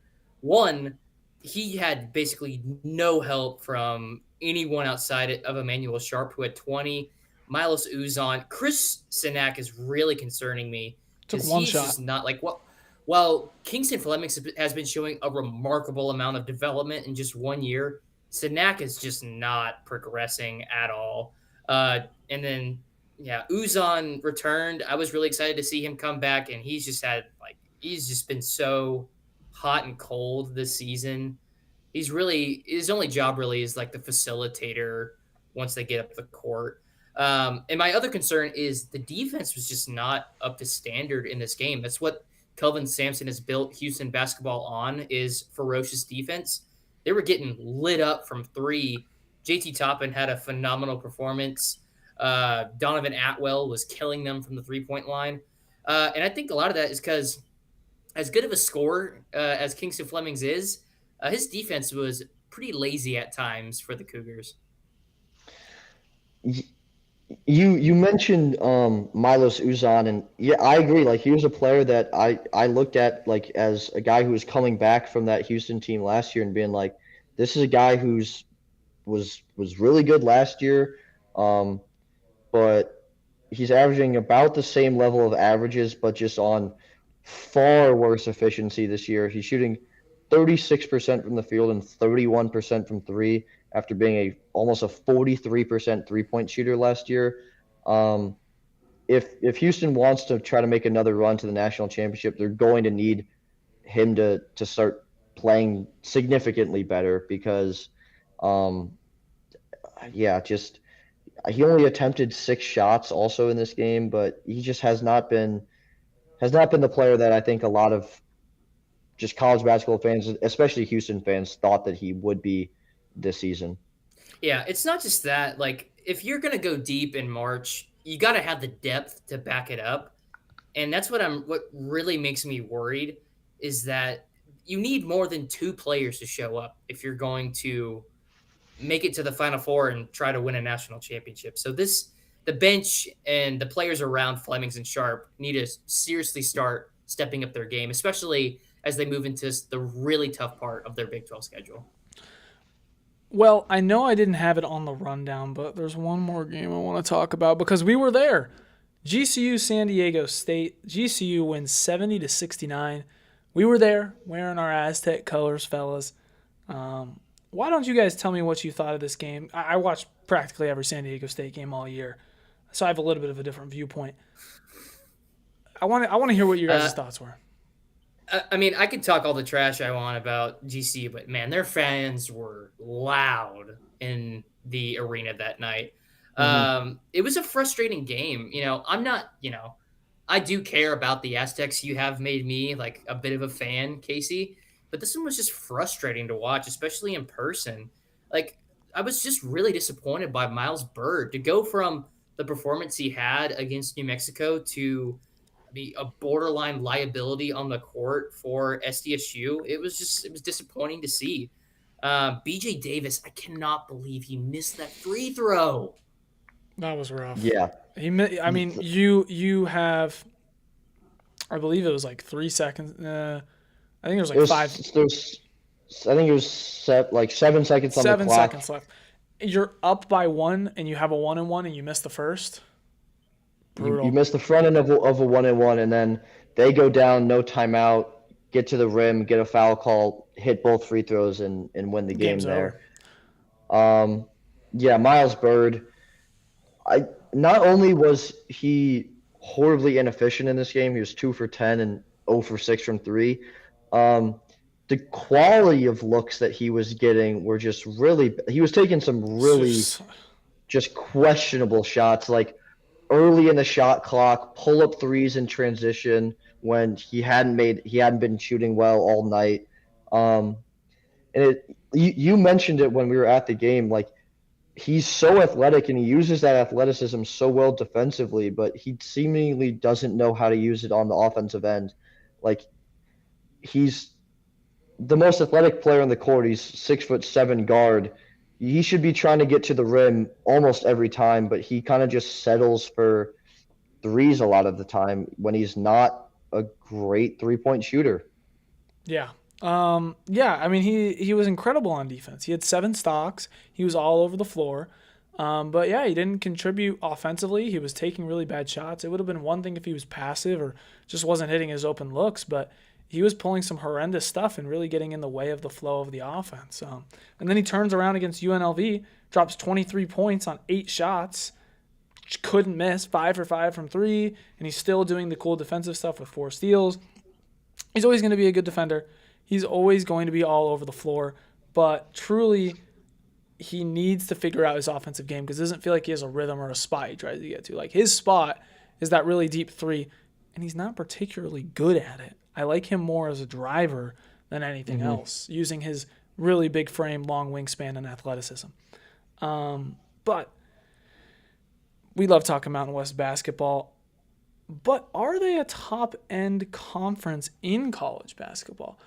One, he had basically no help from anyone outside of Emmanuel Sharp, who had 20. Milos Uzon, Chris Sinak is really concerning me Took because one he's shot. just not like what. While Kingston Fleming has been showing a remarkable amount of development in just 1 year, Sinak is just not progressing at all. And then yeah, Uzon returned. I was really excited to see him come back, and he's just been so hot and cold this season. He's really his only job really is like the facilitator once they get up the court. And my other concern is the defense was just not up to standard in this game. That's what Kelvin Sampson has built Houston basketball on is ferocious defense. They were getting lit up from three. JT Toppin had a phenomenal performance. Donovan Atwell was killing them from the 3-point line. And I think a lot of that is because as good of a scorer as Kingston Flemings is, his defense was pretty lazy at times for the Cougars. You mentioned Milos Uzan, and yeah, I agree. Like he was a player that I looked at like as a guy who was coming back from that Houston team last year and being like, this is a guy was really good last year, um, but he's averaging about the same level of averages, but just on far worse efficiency this year. He's shooting 36% from the field and 31% from three after being a almost a 43% 3-point shooter last year. Um, if Houston wants to try to make another run to the national championship, they're going to need him to start playing significantly better because, um, yeah, just he only attempted 6 shots also in this game, but he just has not been the player that I think a lot of just college basketball fans, especially Houston fans, thought that he would be this season. Yeah, it's not just that. Like, if you're gonna go deep in March, you got to have the depth to back it up, and that's what really makes me worried is that you need more than two players to show up if you're going to make it to the Final Four and try to win a national championship. So the bench and the players around Flemings and Sharp need to seriously start stepping up their game, especially as they move into the really tough part of their Big 12 schedule. Well, I know I didn't have it on the rundown, but there's one more game I want to talk about because we were there. GCU San Diego State. GCU wins 70-69. We were there wearing our Aztec colors, fellas. Why don't you guys tell me what you thought of this game? I watched practically every San Diego State game all year, so I have a little bit of a different viewpoint. I want to hear what your guys' thoughts were. I mean, I could talk all the trash I want about GCU, but man, their fans were loud in the arena that night. Mm-hmm. It was a frustrating game. I'm not, I do care about the Aztecs. You have made me like a bit of a fan, Casey, but this one was just frustrating to watch, especially in person. Like, I was just really disappointed by Miles Bird to go from the performance he had against New Mexico to be a borderline liability on the court for SDSU. It was disappointing to see. BJ Davis, I cannot believe he missed that free throw. That was rough. Yeah. I mean, you have, I believe it was like 3 seconds. I think it was It like was there's I think it was like 7 seconds on the 7 seconds clock. left. You're up by one, and you have a 1-and-1, and you miss the first. You Brutal. miss the front end of a 1-and-1, and then they go down, no timeout, get to the rim, get a foul call, hit both free throws, and win the game Game's over. there. Um, yeah, Miles Bird. I not only was he horribly inefficient in this game, he was 2 for 10 and 0 for 6 from three. Um, the quality of looks that he was getting were just really. He was taking some really Just- just questionable shots, like early in the shot clock, pull up threes in transition when he hadn't been shooting well all night. Um, and you mentioned it when we were at the game, like he's so athletic and he uses that athleticism so well defensively, but he seemingly doesn't know how to use it on the offensive end. Like he's the most athletic player on the court. He's 6'7" guard. He should be trying to get to the rim almost every time, but he kind of just settles for threes a lot of the time when he's not a great 3-point shooter. yeah. Yeah, I mean he was incredible on defense. He had 7 stocks. He was all over the floor. But yeah, he didn't contribute offensively. He was taking really bad shots. It would have been one thing if he was passive or just wasn't hitting his open looks, but he was pulling some horrendous stuff and really getting in the way of the flow of the offense. And then he turns around against UNLV, drops 23 points on 8 shots, couldn't miss, 5 for 5 from three, and he's still doing the cool defensive stuff with 4 steals. He's always going to be a good defender. He's always going to be all over the floor, but truly he needs to figure out his offensive game because it doesn't feel like he has a rhythm or a spot he tries to get to. Like his spot is that really deep three, and he's not particularly good at it. I like him more as a driver than anything else, using his really big frame, long wingspan, and athleticism. But we love talking Mountain West basketball. But are they a top end conference in college basketball?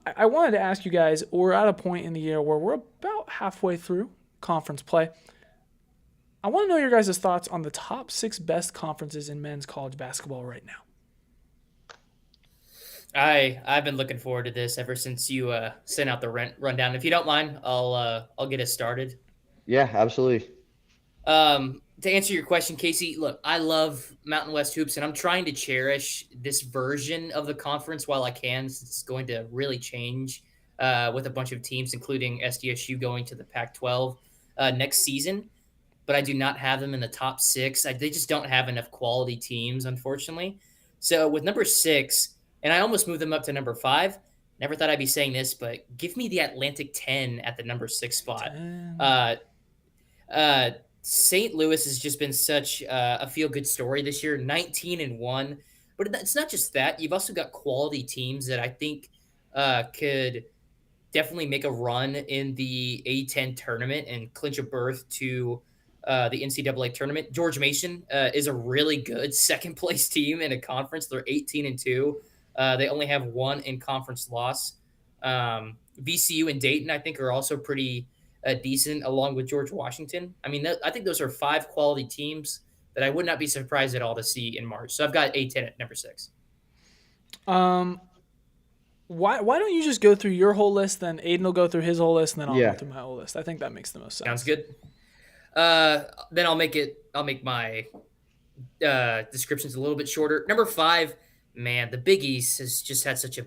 I wanted to ask you guys, we're at a point in the year where we're about halfway through conference play. I want to know your guys' thoughts on the top 6 best conferences in men's college basketball right now. I've been looking forward to this ever since you sent out the rundown. If you don't mind, I'll get us started. Yeah, absolutely. To answer your question, Casey, look, I love Mountain West hoops, and I'm trying to cherish this version of the conference while I can, since it's going to really change with a bunch of teams, including SDSU going to the Pac-12 next season. But I do not have them in the top 6. They just don't have enough quality teams, unfortunately. So with number 6, and I almost moved them up to number 5. Never thought I'd be saying this, but give me the Atlantic 10 at the number 6 spot. Uh, St. Louis has just been such a feel-good story this year, 19-1. But it's not just that. You've also got quality teams that I think could definitely make a run in the A10 tournament and clinch a berth to the NCAA tournament. George Mason is a really good second-place team in a conference. They're 18-2. They only have 1 in-conference loss. VCU and Dayton, I think, are also pretty decent, along with George Washington. I mean, I think those are 5 quality teams that I would not be surprised at all to see in March. So I've got A10 at number 6. Why don't you just go through your whole list, then Aiden will go through his whole list, and then I'll Yeah. go through my whole list. I think that makes the most sense. Sounds good. Then I'll make my descriptions a little bit shorter. Number 5, man, the Big East has just had such a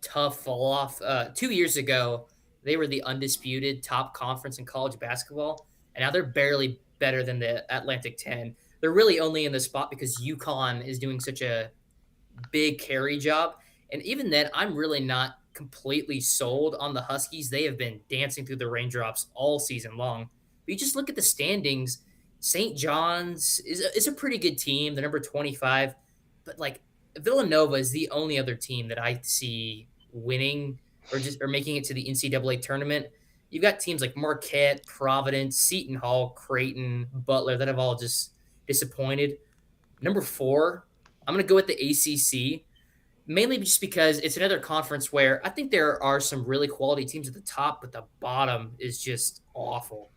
tough fall off. 2 years ago, they were the undisputed top conference in college basketball, and now they're barely better than the Atlantic 10. They're really only in the spot because UConn is doing such a big carry job. And even then, I'm really not completely sold on the Huskies. They have been dancing through the raindrops all season long. But you just look at the standings. St. John's is a pretty good team. They're number 25. But like Villanova is the only other team that I see winning or making it to the NCAA tournament. You've got teams like Marquette, Providence, Seton Hall, Creighton, Butler that have all just disappointed. Number 4, I'm going to go with the ACC, mainly just because it's another conference where I think there are some really quality teams at the top, but the bottom is just awful.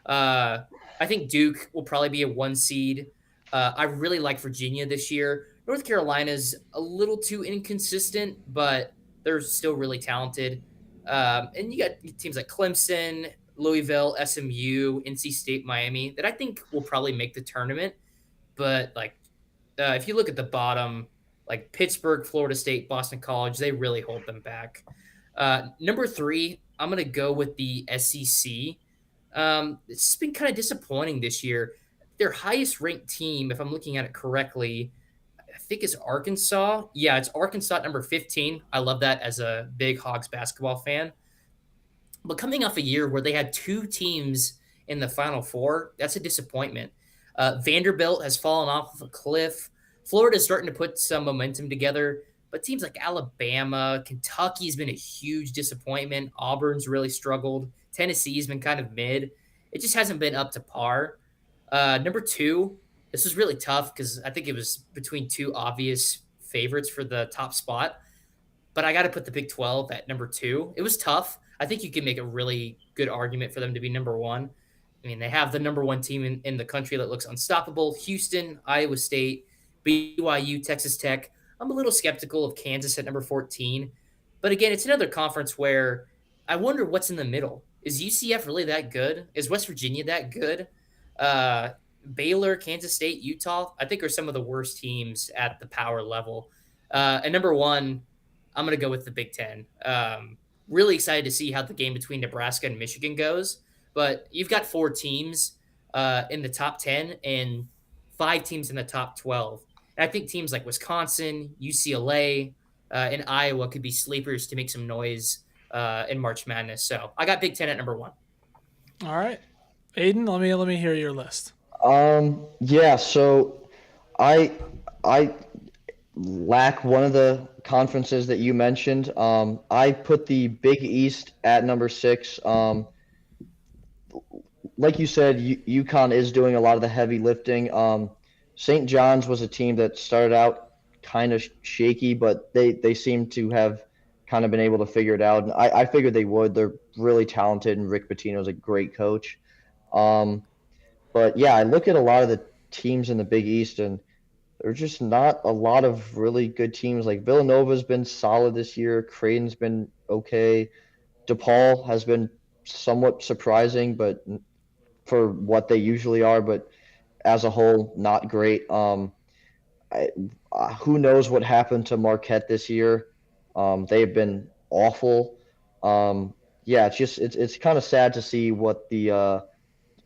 I think Duke will probably be a 1 seed. I really like Virginia this year. North Carolina's a little too inconsistent, but they're still really talented. And you got teams like Clemson, Louisville, SMU, NC State, Miami that I think will probably make the tournament. But like, if you look at the bottom, like Pittsburgh, Florida State, Boston College, they really hold them back. Number 3, I'm going to go with the SEC. It's been kind of disappointing this year. Their highest ranked team, if I'm looking at it correctly, I think is Arkansas. Yeah, it's Arkansas at number 15. I love that as a big Hogs basketball fan. But coming off a year where they had 2 teams in the Final Four, that's a disappointment. Vanderbilt has fallen off a cliff. Florida's starting to put some momentum together, but teams like Alabama, Kentucky's been a huge disappointment. Auburn's really struggled. Tennessee's been kind of mid. It just hasn't been up to par. Number 2, this was really tough because I think it was between 2 obvious favorites for the top spot, but I got to put the Big 12 at number 2. It was tough. I think you can make a really good argument for them to be number 1. I mean, they have the number 1 team in the country that looks unstoppable. Houston, Iowa State, BYU, Texas Tech. I'm a little skeptical of Kansas at number 14. But again, it's another conference where I wonder what's in the middle. Is UCF really that good? Is West Virginia that good? Uh, Baylor, Kansas State, Utah, I think are some of the worst teams at the power level. And number one, I'm going to go with the Big Ten. Really excited to see how the game between Nebraska and Michigan goes. But you've got four teams in the top 10 and five teams in the top 12. And I think teams like Wisconsin, UCLA, and Iowa could be sleepers to make some noise in March Madness. So I got Big Ten at number one. All right, Aiden, let me hear your list. Yeah, so I I lack one of the conferences that you mentioned. I put the Big East at number 6. Like you said, UConn is doing a lot of the heavy lifting. St. John's was a team that started out kind of shaky, but they seem to have kind of been able to figure it out. And I figured they would. They're really talented, and Rick Pitino is a great coach. Um, but yeah, I look at a lot of the teams in the Big East, and there's just not a lot of really good teams. Like Villanova's been solid this year. Creighton's been okay. DePaul has been somewhat surprising, but for what they usually are, but as a whole, not great. I, who knows what happened to Marquette this year? They've been awful. Yeah, it's kind of sad to see what the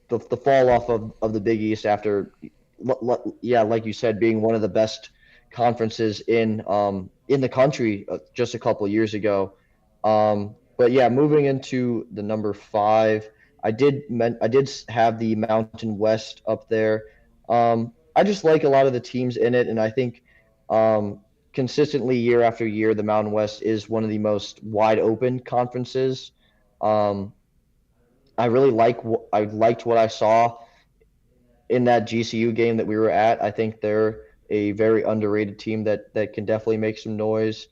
fall off of the Big East after, yeah, like you said, being one of the best conferences in the country just a couple of years ago. But yeah, moving into the number 5, I did have the Mountain West up there. I just like a lot of the teams in it, and I think consistently year after year, the Mountain West is one of the most wide open conferences. Um, I liked what I saw in that GCU game that we were at. I think they're a very underrated team that can definitely make some noise.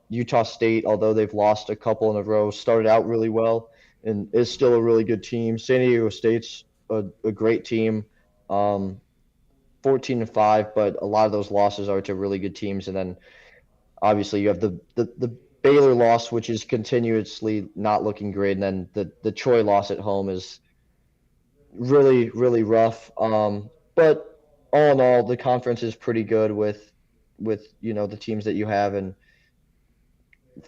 Utah State, although they've lost a couple in a row, started out really well and is still a really good team. San Diego State's a great team, 14-5, but a lot of those losses are to really good teams. And then obviously you have the Baylor loss, which is continuously not looking great, and then the Troy loss at home is really really rough. But all in all, the conference is pretty good with the teams that you have and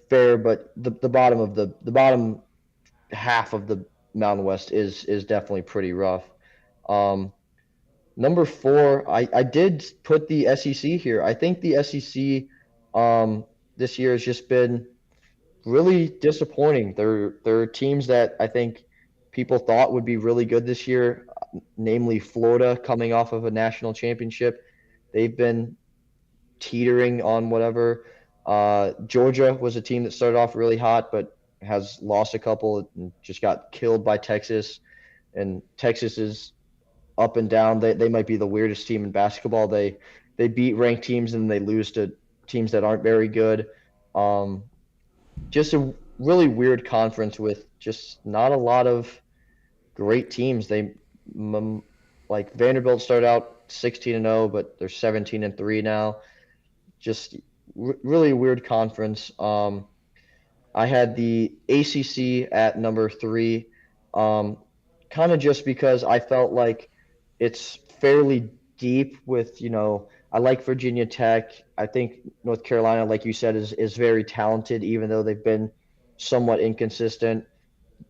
fair. But the bottom half of the Mountain West is definitely pretty rough. Um, Number 4, I did put the SEC here. I think the SEC this year has just been really disappointing. There are teams that I think people thought would be really good this year, namely Florida coming off of a national championship. They've been teetering on whatever. Georgia was a team that started off really hot, but has lost a couple and just got killed by Texas. And Texas is up and down. They might be the weirdest team in basketball. They beat ranked teams and they lose to teams that aren't very good. Um, just a really weird conference with just not a lot of great teams. Like Vanderbilt started out 16-0, but they're 17-3 now. Just really weird conference. I had the ACC at number 3, kind of just because I felt like it's fairly deep with, I like Virginia Tech. I think North Carolina, like you said, is very talented, even though they've been somewhat inconsistent.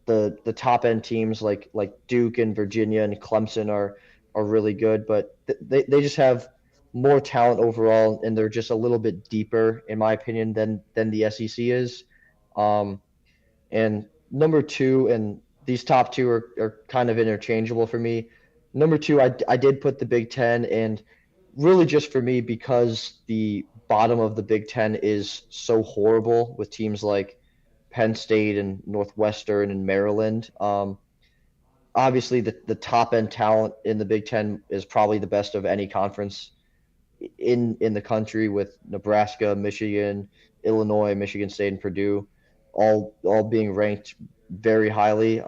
The top end teams like Duke and Virginia and Clemson are really good, but they just have more talent overall, and they're just a little bit deeper, in my opinion, than the SEC is. Um, and number 2, and these top 2 are kind of interchangeable for me. Number 2, I did put the Big Ten, and really just for me because the bottom of the Big Ten is so horrible with teams like Penn State and Northwestern and Maryland. Obviously, the top end talent in the Big Ten is probably the best of any conference in the country, with Nebraska, Michigan, Illinois, Michigan State, and Purdue, all being ranked very highly.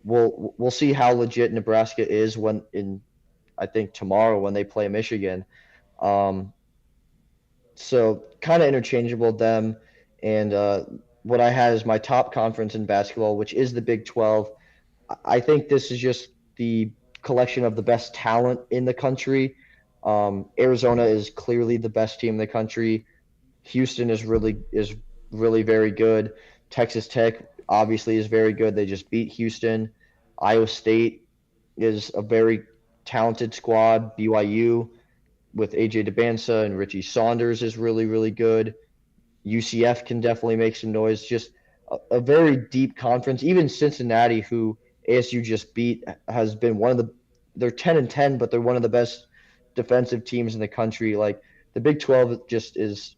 We'll see how legit Nebraska is I think tomorrow when they play Michigan. Um, so kind of interchangeable them. And what I had as my top conference in basketball, which is the Big 12. I think this is just the collection of the best talent in the country. Arizona is clearly the best team in the country. Houston is really very good. Texas Tech obviously is very good. They just beat Houston. Iowa State is a very talented squad. BYU with AJ DeBansa and Richie Saunders is really good. UCF can definitely make some noise. Just a very deep conference. Even Cincinnati, who ASU just beat, has been one of the. They're 10-10, but they're one of the best defensive teams in the country. Like the Big 12 just is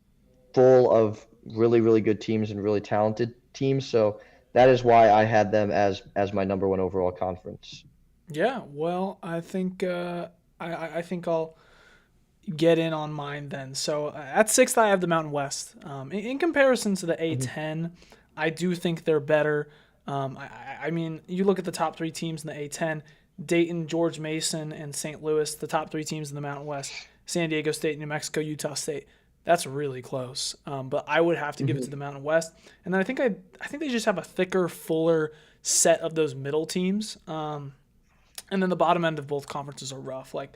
full of really good teams and really talented teams. So that is why I had them as my number one overall conference. Yeah, well, I think I'll get in on mine then. So at sixth, I have the Mountain West. In comparison to the A10, I do think they're better. I mean, you look at the top three teams in the A10: Dayton, George Mason, and St. Louis. The top three teams in the Mountain West: San Diego State, New Mexico, Utah State. That's really close. But I would have to give it to the Mountain West. And then I think they just have a thicker, fuller set of those middle teams. And then the bottom end of both conferences are rough. Like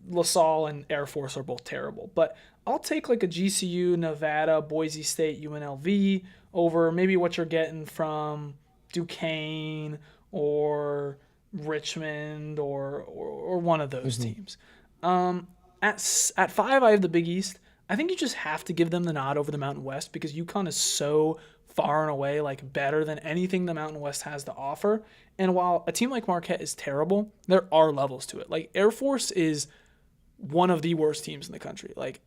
LaSalle and Air Force are both terrible. But I'll take like a GCU, Nevada, Boise State, UNLV over maybe what you're getting from Duquesne or Richmond or one of those teams. At five, I have the Big East. I think you just have to give them the nod over the Mountain West because UConn is so far and away like better than anything the Mountain West has to offer. And while a team like Marquette is terrible, there are levels to it. Like Air Force is one of the worst teams in the country. Like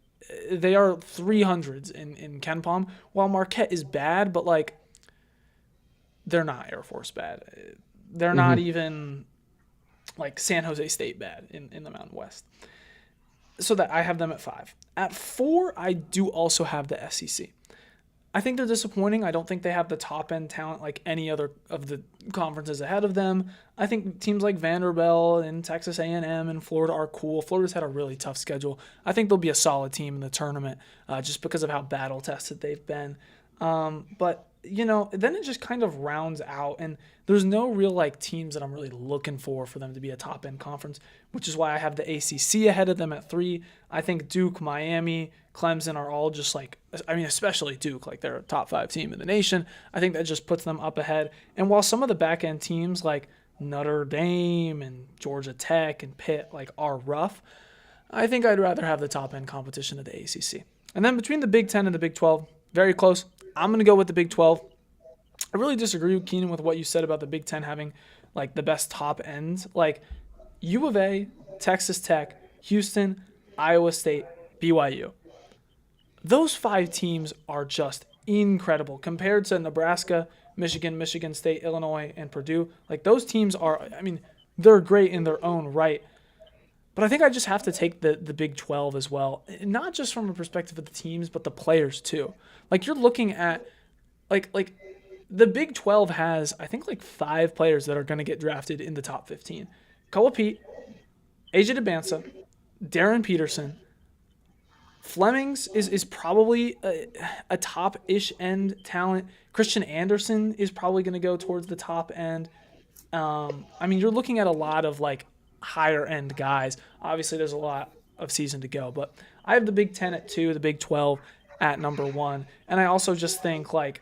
they are 300s in Ken Palm, while Marquette is bad, but like they're not Air Force bad. They're not even like San Jose State bad in the Mountain West. So that I have them at five. At four, I do also have the SEC. I think they're disappointing. I don't think they have the top end talent like any other of the conferences ahead of them. I think teams like Vanderbilt and Texas A&M and Florida are cool. Florida's had a really tough schedule. I think they'll be a solid team in the tournament just because of how battle tested they've been. But then it just kind of rounds out, and there's no real like teams that I'm really looking for them to be a top end conference, which is why I have the ACC ahead of them at three. I think Duke, Miami, Clemson are all just like, I mean, especially Duke, like they're a top five team in the nation. I think that just puts them up ahead. And while some of the back end teams like Notre Dame and Georgia Tech and Pitt like are rough, I think I'd rather have the top end competition of the ACC. And then between the Big 10 and the Big 12, very close. I'm going to go with the Big 12. I really disagree with Keenan with what you said about the Big 10 having like the best top ends. Like U of A, Texas Tech, Houston, Iowa State, BYU. Those five teams are just incredible compared to Nebraska, Michigan, Michigan State, Illinois, and Purdue. Like those teams are, I mean, they're great in their own right. But I think I just have to take the Big 12 as well, not just from a perspective of the teams, but the players too. Like you're looking at, like the Big 12 has, I think, like 5 players that are going to get drafted in the top 15. Koa Pete, AJ DeBansa, Darren Peterson. Flemings is probably a top-ish end talent. Christian Anderson is probably going to go towards the top end. I mean, you're looking at a lot of like higher-end guys. Obviously, there's a lot of season to go, but I have the Big 10 at 2, the Big 12 at number 1, and I also just think like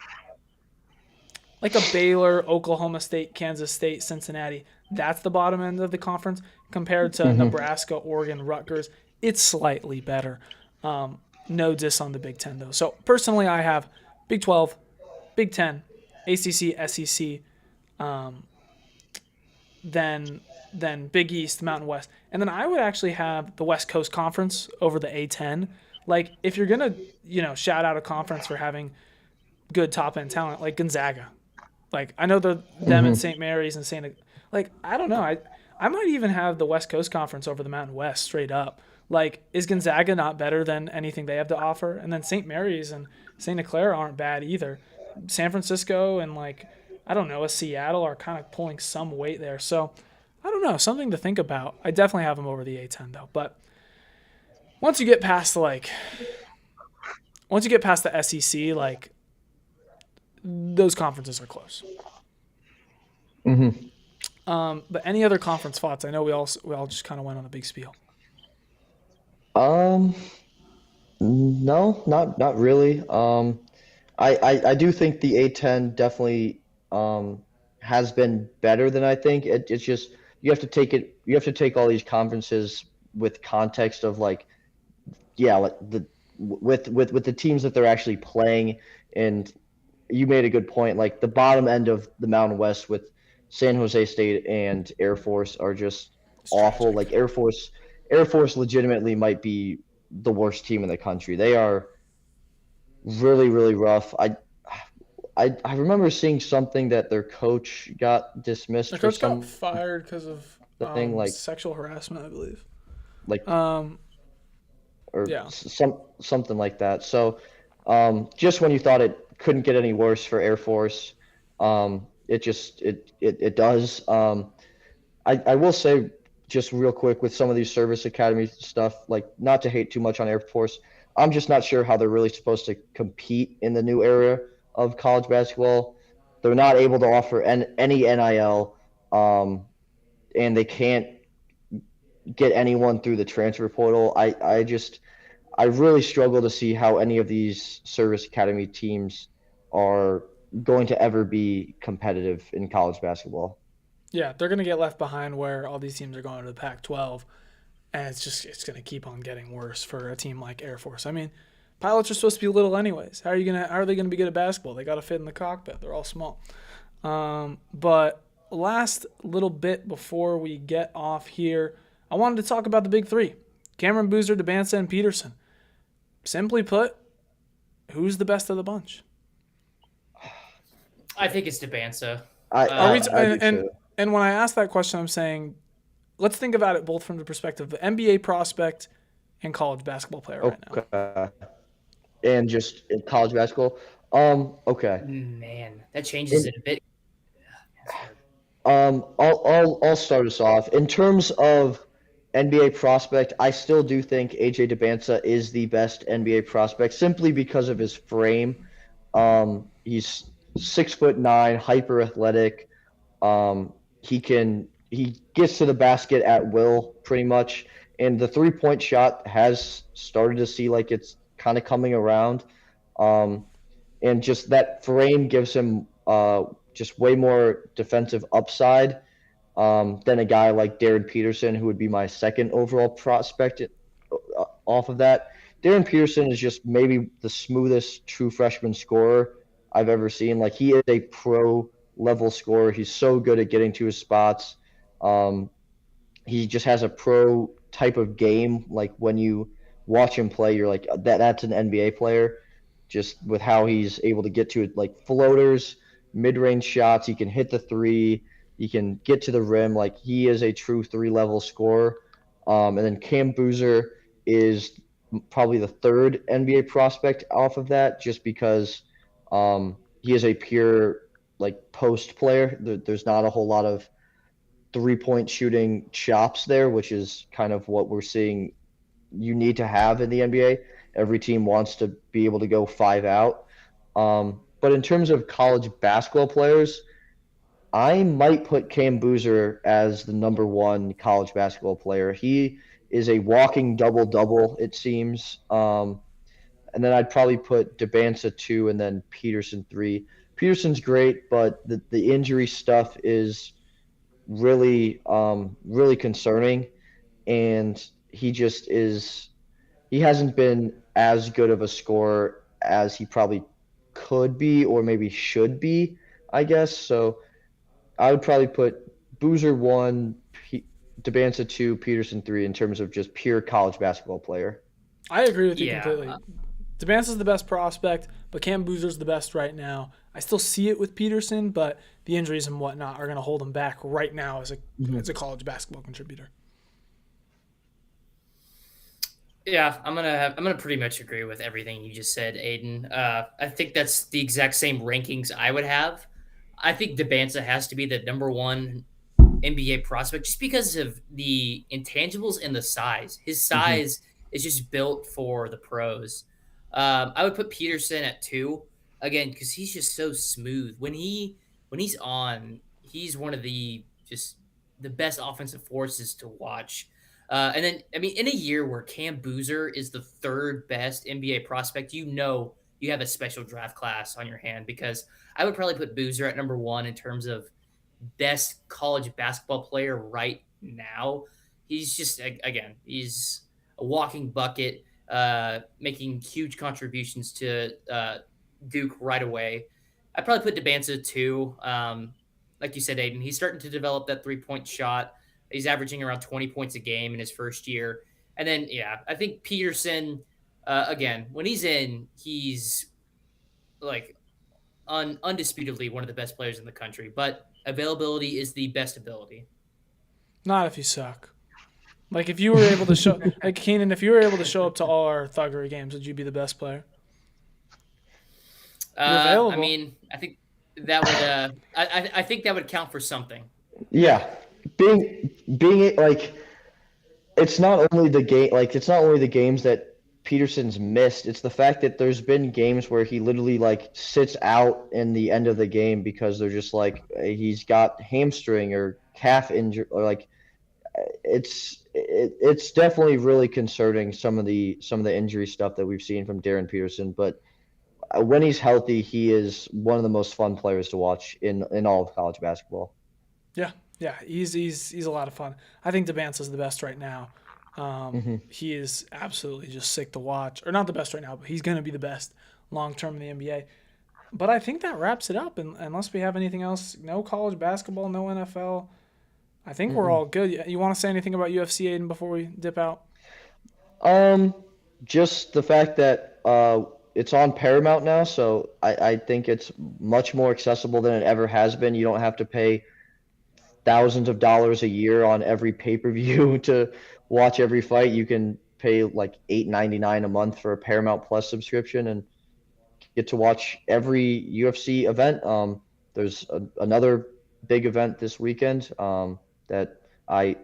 a Baylor, Oklahoma State, Kansas State, Cincinnati. That's the bottom end of the conference compared to Nebraska, Oregon, Rutgers. It's slightly better. No diss on the Big 10 though. So personally, I have Big 12, Big 10, ACC, SEC, then Big East, Mountain West, and then I would actually have the West Coast Conference over the A10. Like if you're gonna, shout out a conference for having good top end talent, like Gonzaga. Like I know them and St. Mary's and I don't know. I might even have the West Coast Conference over the Mountain West straight up. Like, is Gonzaga not better than anything they have to offer? And then St. Mary's and St. Clair aren't bad either. San Francisco and I don't know, a Seattle are kind of pulling some weight there. So I don't know, something to think about. I definitely have them over the A10 though. But once you get past the SEC, those conferences are close. Mm-hmm. But any other conference thoughts? I know we all just kind of went on a big spiel. Um, no, not really. I do think the A10 definitely um has been better than I think. It's just you have to take all these conferences with context of like yeah, like the with the teams that they're actually playing. And you made a good point. Like the bottom end of the Mountain West with San Jose State and Air Force are just It's awful. tragic. Like Air Force legitimately might be the worst team in the country. They are really rough. I remember seeing something that their coach got dismissed Their for coach got something fired because of like sexual harassment, I believe. like Um, or yeah, something like that. So just when you thought it couldn't get any worse for Air Force, it just it does. I will say just real quick with some of these service academy stuff, like not to hate too much on Air Force, I'm just not sure how they're really supposed to compete in the new era of college basketball. They're not able to offer any NIL, and they can't get anyone through the transfer portal. I really struggle to see how any of these service academy teams are going to ever be competitive in college basketball. yeah, they're gonna get left behind where all these teams are going to the Pac-12, and it's gonna keep on getting worse for a team like Air Force. I mean, pilots are supposed to be little anyways. How are they gonna be good at basketball? They got to fit in the cockpit. They're all small. But last little bit before we get off here, I wanted to talk about the big three: Cameron Boozer, DeBansa, and Peterson. Simply put, who's the best of the bunch? I think it's Debansa. Are we? I do too. And when I ask that question, I'm saying, let's think about it both from the perspective of the NBA prospect and college basketball player right now. Okay. And just in college basketball. Okay. Man, that changes In, it a bit. That's hard. I'll start us off. In terms of NBA prospect, I still do think AJ DeBansa is the best NBA prospect simply because of his frame. He's 6'9", hyper athletic. He gets to the basket at will pretty much, and the 3-point shot has started to see like it's kind of coming around. Um, and just that frame gives him just way more defensive upside than a guy like Darren Peterson, who would be my second overall prospect off of that. Darren Peterson is just maybe the smoothest true freshman scorer I've ever seen. Like he is a pro level scorer. He's so good at getting to his spots. Um, he just has a pro type of game. Like when you watch him play, you're like that's an NBA player. Just with how he's able to get to it, like floaters, mid-range shots, he can hit the three, he can get to the rim. Like he is a true three-level scorer. And then Cam Boozer is probably the third NBA prospect off of that, just because he is a pure like post player. There's not a whole lot of 3-point shooting chops there, which is kind of what we're seeing you need to have in the NBA. Every team wants to be able to go 5 out. But in terms of college basketball players, I might put Cam Boozer as the number one college basketball player. He is a walking double double, it seems. And then I'd probably put Debansa 2 and then Peterson 3. Peterson's great, but the injury stuff is really concerning, and he hasn't been as good of a scorer as he probably could be or maybe should be, I guess. So I would probably put Boozer 1, Debansa 2, Peterson 3 in terms of just pure college basketball player. I agree with you Yeah, completely. DeBansa's the best prospect, but Cam Boozer's the best right now. I still see it with Peterson, but the injuries and whatnot are going to hold him back right now as a college basketball contributor. yeah. I'm gonna pretty much agree with everything you just said, Aiden. I think that's the exact same rankings I would have. I think Debansa has to be the number one NBA prospect just because of the intangibles and the size. His Hmm. size is just built for the pros. I would put Peterson at 2. again because he's just so smooth when he's on. He's one of the best offensive forces to watch. And then, I mean, in a year where Cam Boozer is the third best NBA prospect, you have a special draft class on your hand because I would probably put Boozer at number one in terms of best college basketball player right now. He's just, again, he's a walking bucket, making huge contributions to Duke right away. I'd probably put Debanza too. Like you said, Aiden, he's starting to develop that 3-point shot. He's averaging around 20 points a game in his first year. And then, yeah, I think Peterson, again, when he's in, he's like undisputedly one of the best players in the country. But availability is the best ability. Not if you suck. Like if you were able to show, like Keenan, if you were able to show up to all our Thuggery games, would you be the best player? Available. I mean, I think that would. I think that would count for something. Yeah, being like, it's not only the game. Like, it's not only the games that Peterson's missed. It's the fact that there's been games where he literally like sits out in the end of the game because they're just like he's got hamstring or calf injury or like it's definitely really concerning some of the injury stuff that we've seen from Darren Peterson. But when he's healthy, he is one of the most fun players to watch in all of college basketball. Yeah, he's a lot of fun. I think Debanza's the best right now. He is absolutely just sick to watch. Or not the best right now, but he's going to be the best long-term in the NBA. But I think that wraps it up. And unless we have anything else, no college basketball, no NFL. I think we're all good. You want to say anything about UFC, Aiden, before we dip out? Just the fact that it's on Paramount now, so I think it's much more accessible than it ever has been. You don't have to pay thousands of dollars a year on every pay-per-view to watch every fight. You can pay like $8.99 a month for a Paramount Plus subscription and get to watch every UFC event. There's another big event this weekend that I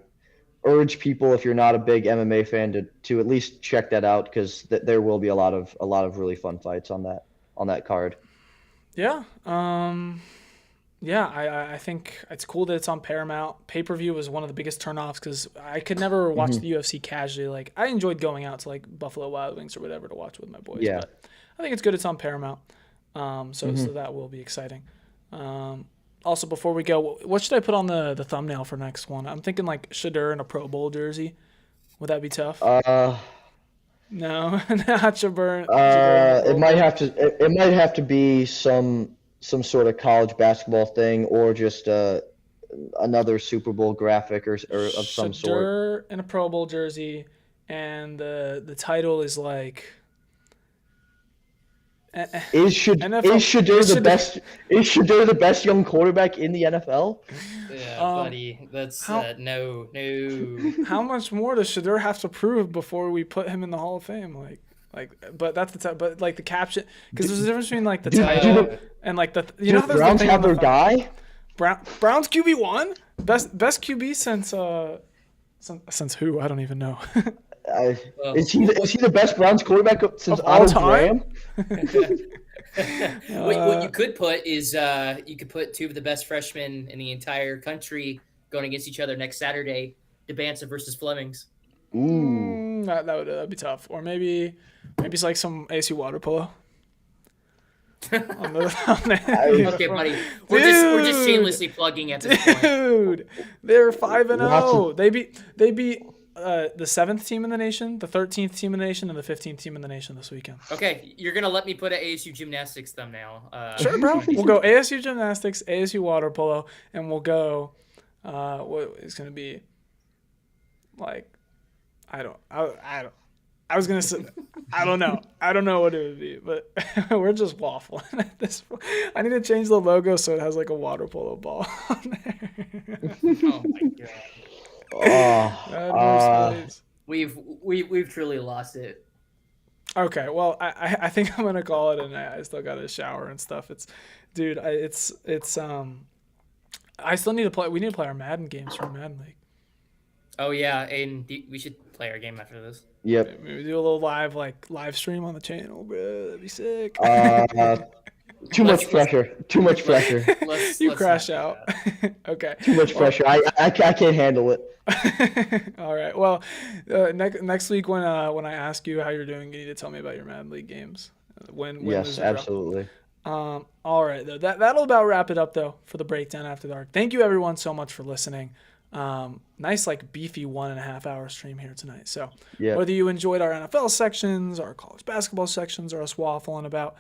urge people, if you're not a big MMA fan, to at least check that out because there will be a lot of really fun fights on that card. Yeah. I think it's cool that it's on Paramount. Pay-per-view was one of the biggest turnoffs because I could never watch the UFC casually. Like I enjoyed going out to like Buffalo Wild Wings or whatever to watch with my boys. Yeah. But I think it's good it's on Paramount. So that will be exciting. Also, before we go, what should I put on the thumbnail for next one? I'm thinking like Shedeur in a Pro Bowl jersey. Would that be tough? No, not Shedeur. it might have to be some sort of college basketball thing or just another Super Bowl graphic or of some sort. Shedeur in a Pro Bowl jersey, and the title is like. Is Shedeur the best young quarterback in the NFL? Yeah, buddy, that's no. How much more does Shedeur have to prove before we put him in the Hall of Fame? But that's but like the caption, because there's a difference between like the title and like the you know how there's Browns the thing have their guy. Browns QB1 best QB since who I don't even know. Is he the best Browns quarterback since Otto Graham? What you could put is you could put two of the best freshmen in the entire country going against each other next Saturday, Debanza versus Flemings. Ooh, that'd be tough. Or maybe it's like some ASU water polo. Okay, buddy. We're just shamelessly plugging at this point. Dude, they're 5-0. They beat the 7th team in the nation, the 13th team in the nation, and the 15th team in the nation this weekend. Okay, you're gonna let me put an ASU gymnastics thumbnail. Sure, bro. We'll go ASU gymnastics, ASU water polo, and we'll go. What is gonna be? Like, I was gonna say, I don't know. I don't know what it would be, but we're just waffling at this point. I need to change the logo so it has like a water polo ball on there. Oh my god. Oh, We've truly lost it. Okay, well, I think I'm gonna call it a night. I still got to shower and stuff. I still need to play. We need to play our Madden games from Madden League. Oh yeah, and we should play our game after this. Yep. Maybe do a little live stream on the channel, bro. That'd be sick. Too much Let's pressure. Too much pressure. let's You let's crash not do out. that. Okay. Too much Well, pressure. I can't handle it. all right. Well, next week when I ask you how you're doing, you need to tell me about your Madden League games. Win, Yes, lose, or draw. absolutely. All right, though. That'll about wrap it up, though, for the breakdown after dark. Thank you, everyone, so much for listening. Nice, like, beefy 1.5 hour stream here tonight. So, Yeah. whether you enjoyed our NFL sections, our college basketball sections, or us waffling about